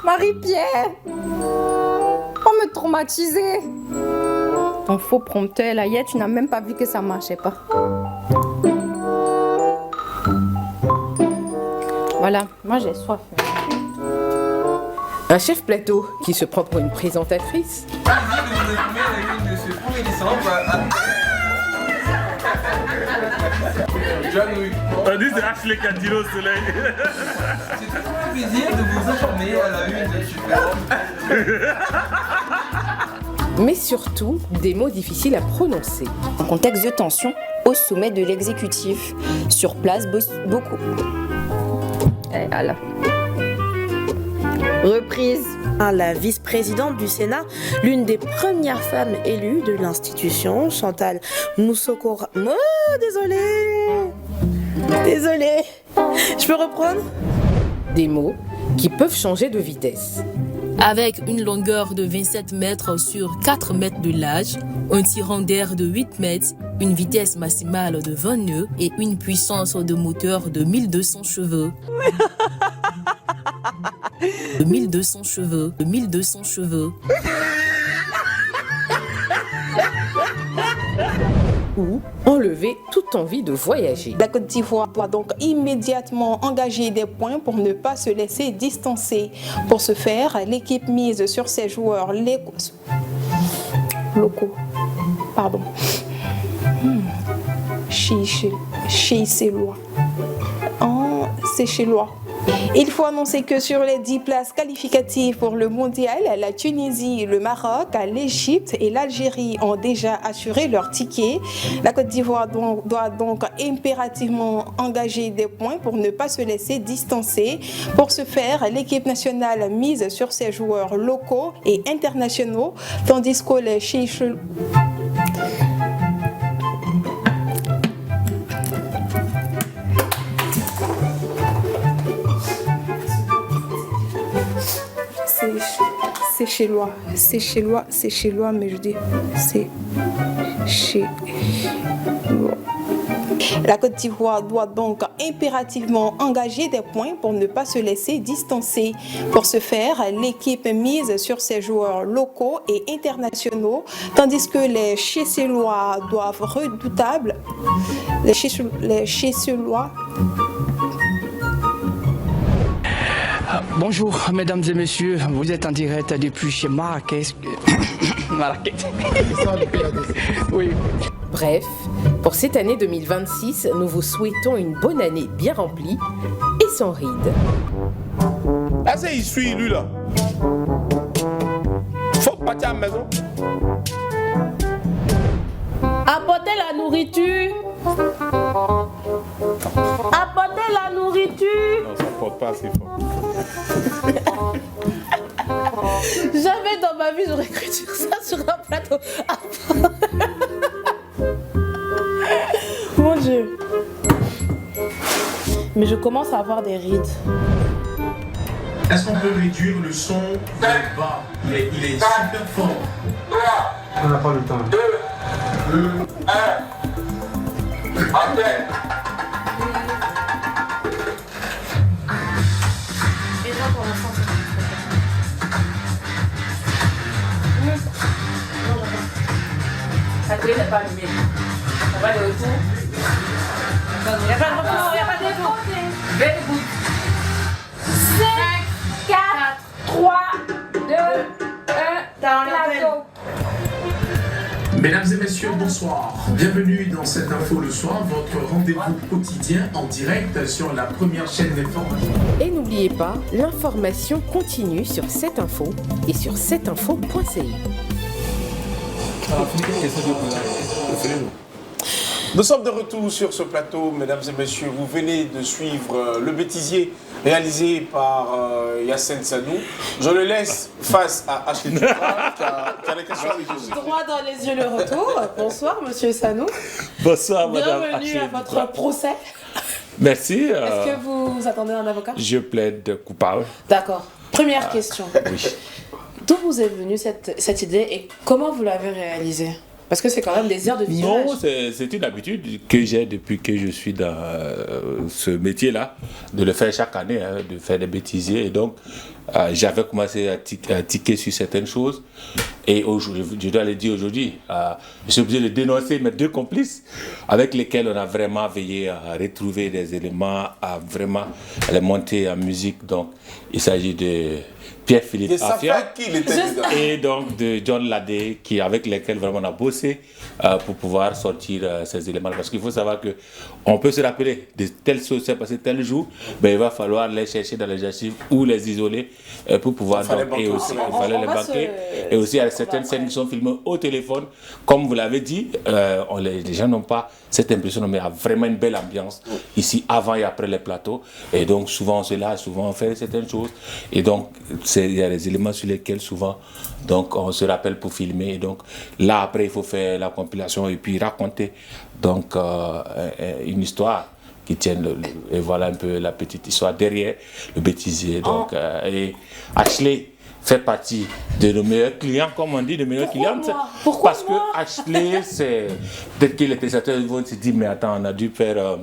Marie-Pierre, on me traumatisait. Ton faux prompteur, là, hier, tu n'as même pas vu que ça marchait pas. Voilà, moi j'ai soif. Un chef plateau qui se prend pour une présentatrice. On dit c'est Ashley qui a tiré au soleil. C'est toujours un plaisir de vous informer à la une de Super. Mais surtout, des mots difficiles à prononcer. En contexte de tension, au sommet de l'exécutif, sur place, beaucoup. Et voilà. Reprise. La vice-présidente du Sénat, l'une des premières femmes élues de l'institution, Chantal Moussokora. Oh, désolée. Je peux reprendre? Des mots qui peuvent changer de vitesse. Avec une longueur de 27 mètres sur 4 mètres de large, un tirant d'air de 8 mètres, une vitesse maximale de 20 nœuds et une puissance de moteur de 1200 chevaux. De 1200 chevaux. Ou enlever toute envie de voyager. La Côte d'Ivoire doit donc immédiatement engager des points pour ne pas se laisser distancer. Pour ce faire, l'équipe mise sur ses joueurs locaux. Pardon. Chez-Lois. C'est chez Lois. Il faut annoncer que sur les 10 places qualificatives pour le mondial, la Tunisie, le Maroc, l'Égypte et l'Algérie ont déjà assuré leur ticket. La Côte d'Ivoire doit donc impérativement engager des points pour ne pas se laisser distancer. Pour ce faire, l'équipe nationale mise sur ses joueurs locaux et internationaux, tandis que les c'est chez Lois, mais je dis c'est chez Lois. La Côte d'Ivoire doit donc impérativement engager des points pour ne pas se laisser distancer. Pour ce faire, l'équipe mise sur ses joueurs locaux et internationaux, tandis que les Chécelois doivent redoutables. Les Chécelois. Bonjour mesdames et messieurs, vous êtes en direct depuis chez Marrakech. Oui. Bref, pour cette année 2026, nous vous souhaitons une bonne année bien remplie et sans rides. Ah c'est il suit lui là. Faut partir à la maison. Apportez la nourriture. Apportez la nourriture. Non, ça porte pas assez fort. Jamais dans ma vie j'aurais cru dire ça sur un plateau. Mon Dieu. Mais je commence à avoir des rides. Est-ce qu'on peut réduire le son vers bas? Il est super fort. On n'a pas le temps. 2, 1. Antenne. La télé n'est pas allumée. On va de retour. Il n'y a pas de retour, il n'y a pas de retour. Very good. 5, 4, 3, 2, 1, dans plateau. Mesdames et messieurs, bonsoir. Bienvenue dans cette info le soir, votre rendez-vous quotidien en direct sur la première chaîne d'information. Et n'oubliez pas, l'information continue sur cette info et sur cetteinfo.ci. Nous sommes de retour sur ce plateau, mesdames et messieurs. Vous venez de suivre Le Bêtisier, réalisé par Yassine Sanou. Je le laisse face à Ashley Duprat, qui a des questions à lui poser. Droit dans les yeux le retour. Bonsoir, monsieur Sanou. Bonsoir, madame. Bienvenue à votre procès. Merci. Est-ce que vous attendez un avocat? Je plaide coupable. D'accord. Première question. Oui. D'où vous est venue cette idée et comment vous l'avez réalisée? Parce que c'est quand même des heures de visionnage. Non, c'est une habitude que j'ai depuis que je suis dans ce métier-là, de le faire chaque année, hein, de faire des bêtisiers. Et donc, j'avais commencé à tiquer sur certaines choses. Et je dois le dire aujourd'hui, je suis obligé de dénoncer mes 2 complices avec lesquels on a vraiment veillé à retrouver des éléments, à vraiment les monter en musique. Donc, il s'agit de Pierre-Philippe Afia et donc de John Ladé, avec lesquels vraiment on a bossé pour pouvoir sortir ces éléments. Parce qu'il faut savoir qu'on peut se rappeler de telle chose s'est passée tel jour, il va falloir les chercher dans les archives ou les isoler pour pouvoir. Il fallait les banquer. Et aussi, il y a certaines scènes qui sont filmées au téléphone. Comme vous l'avez dit, les gens n'ont pas cette impression, mais il y a vraiment une belle ambiance ici, avant et après les plateaux. Et donc, souvent on se lâche, souvent on fait certaines choses. Et donc, il y a des éléments sur lesquels souvent donc, on se rappelle pour filmer. Et donc, là, après, il faut faire la compilation et puis raconter donc, une histoire qui tienne. Et voilà un peu la petite histoire derrière le bêtisier. Donc, et Ashley fait partie de nos meilleurs clients, comme on dit, de meilleurs clients. Parce que Ashley, c'est peut-être que les téléspectateurs vont se dire, mais attends, on a dû faire.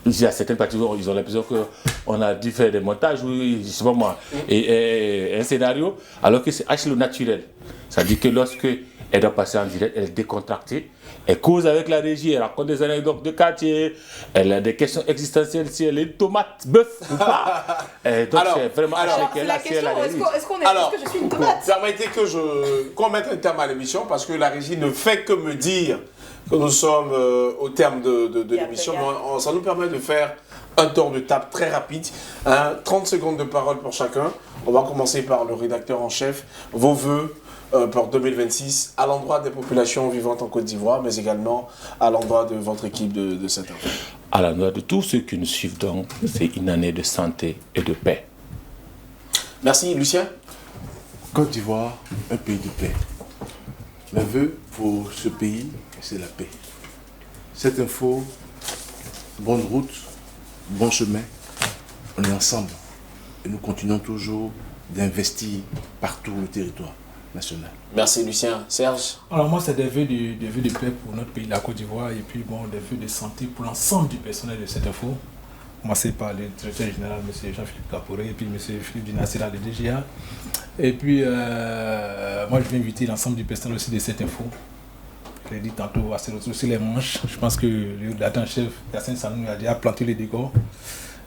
Il y a certaines parties où ils ont l'impression qu'on a dû faire des montages, je sais pas moi, et un scénario, alors que c'est Ashley le naturel. C'est-à-dire que lorsque elle doit passer en direct, elle est décontractée, elle cause avec la régie, elle raconte des anecdotes de quartier, elle a des questions existentielles, si elle est tomate, bœuf ou pas. Donc c'est vraiment Ashley qui est là, si elle a des est-ce que je suis une tomate? Permettez qu'on mette un terme à l'émission, parce que la régie ne fait que me dire que nous sommes au terme de l'émission. Ça nous permet de faire un tour de table très rapide, 30 secondes de parole pour chacun. On va commencer par le rédacteur en chef. Vos vœux pour 2026 à l'endroit des populations vivantes en Côte d'Ivoire, mais également à l'endroit de votre équipe de cette année. À l'endroit de tous ceux qui nous suivent, donc, c'est une année de santé et de paix. Merci, Lucien. Côte d'Ivoire, un pays de paix. Mes vœux pour ce pays, c'est la paix. Cette info, bonne route, bon chemin, on est ensemble. Et nous continuons toujours d'investir partout le territoire national. Merci Lucien. Serge? Alors moi, c'est des vœux de paix pour notre pays, la Côte d'Ivoire, et puis bon, des vœux de santé pour l'ensemble du personnel de cette info. Commencer par le directeur général, M. Jean-Philippe Caporé, et puis M. Philippe Dinassira de DGA. Et puis, moi, je vais inviter l'ensemble du personnel aussi de cette info. Je l'ai dit tantôt, à se retrouver sur les manches. Je pense que le rédacteur en chef, Yassine Sanou, a déjà planté les décors.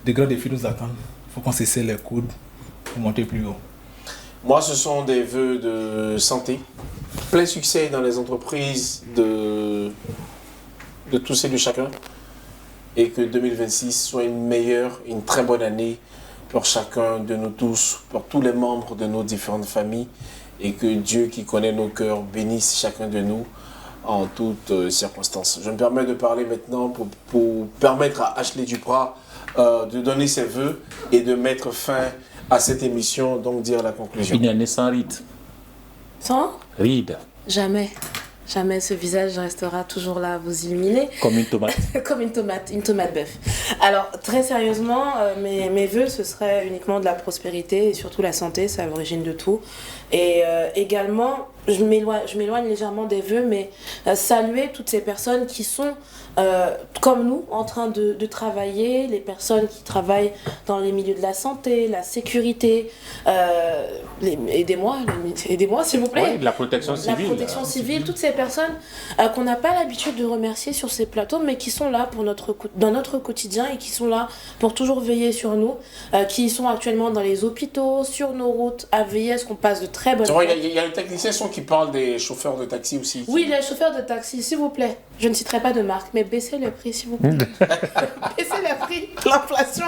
Des grands défis nous attendent. Il faut qu'on se serre les coudes pour monter plus haut. Moi, ce sont des vœux de santé. Plein succès dans les entreprises de tous et de chacun. Et que 2026 soit une très bonne année pour chacun de nous tous, pour tous les membres de nos différentes familles. Et que Dieu qui connaît nos cœurs bénisse chacun de nous en toutes circonstances. Je me permets de parler maintenant pour permettre à Ashley Duprat de donner ses vœux et de mettre fin à cette émission, donc dire la conclusion. Une année sans ride. Sans Ride. Jamais. Jamais ce visage restera toujours là à vous illuminer. Comme une tomate. Comme une tomate bœuf. Alors, très sérieusement, mes vœux, ce serait uniquement de la prospérité et surtout la santé, c'est à l'origine de tout. Et également, je m'éloigne légèrement des vœux, mais saluer toutes ces personnes qui sont comme nous, en train de travailler, les personnes qui travaillent dans les milieux de la santé, la sécurité, aidez-moi s'il vous plaît. Oui, la protection civile. La protection civile, toutes ces personnes qu'on n'a pas l'habitude de remercier sur ces plateaux, mais qui sont là dans notre quotidien et qui sont là pour toujours veiller sur nous, qui sont actuellement dans les hôpitaux, sur nos routes, à veiller à ce qu'on passe de très bonnes fêtes. Il y a le technicien qui parle des chauffeurs de taxi aussi. Oui, les chauffeurs de taxi, s'il vous plaît. Je ne citerai pas de marque, mais baissez le prix, s'il vous plaît. Baissez le prix, l'inflation.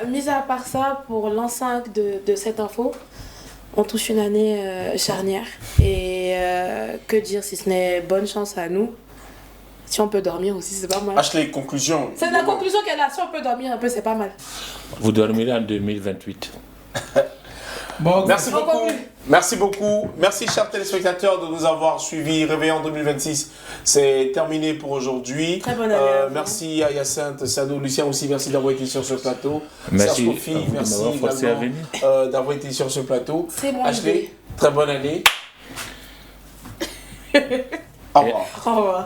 Mis à part ça, pour l'enceinte de cette info, on touche une année charnière. Et que dire si ce n'est bonne chance à nous, Si on peut dormir aussi, c'est pas mal. Ashley, conclusion. C'est la conclusion qu'elle a. Si on peut dormir un peu, c'est pas mal. Vous dormirez en 2028. Bon, merci beaucoup. Merci beaucoup. Merci, chers téléspectateurs, de nous avoir suivis. Réveillon 2026, c'est terminé pour aujourd'hui. Très bonne année. Merci à Hyacinthe, Sano, Lucien aussi. Merci d'avoir été sur ce plateau. Merci. Serge Kofi, merci également d'avoir été sur ce plateau. C'est mon Ashley, idée. très bonne année. Au revoir. Au revoir.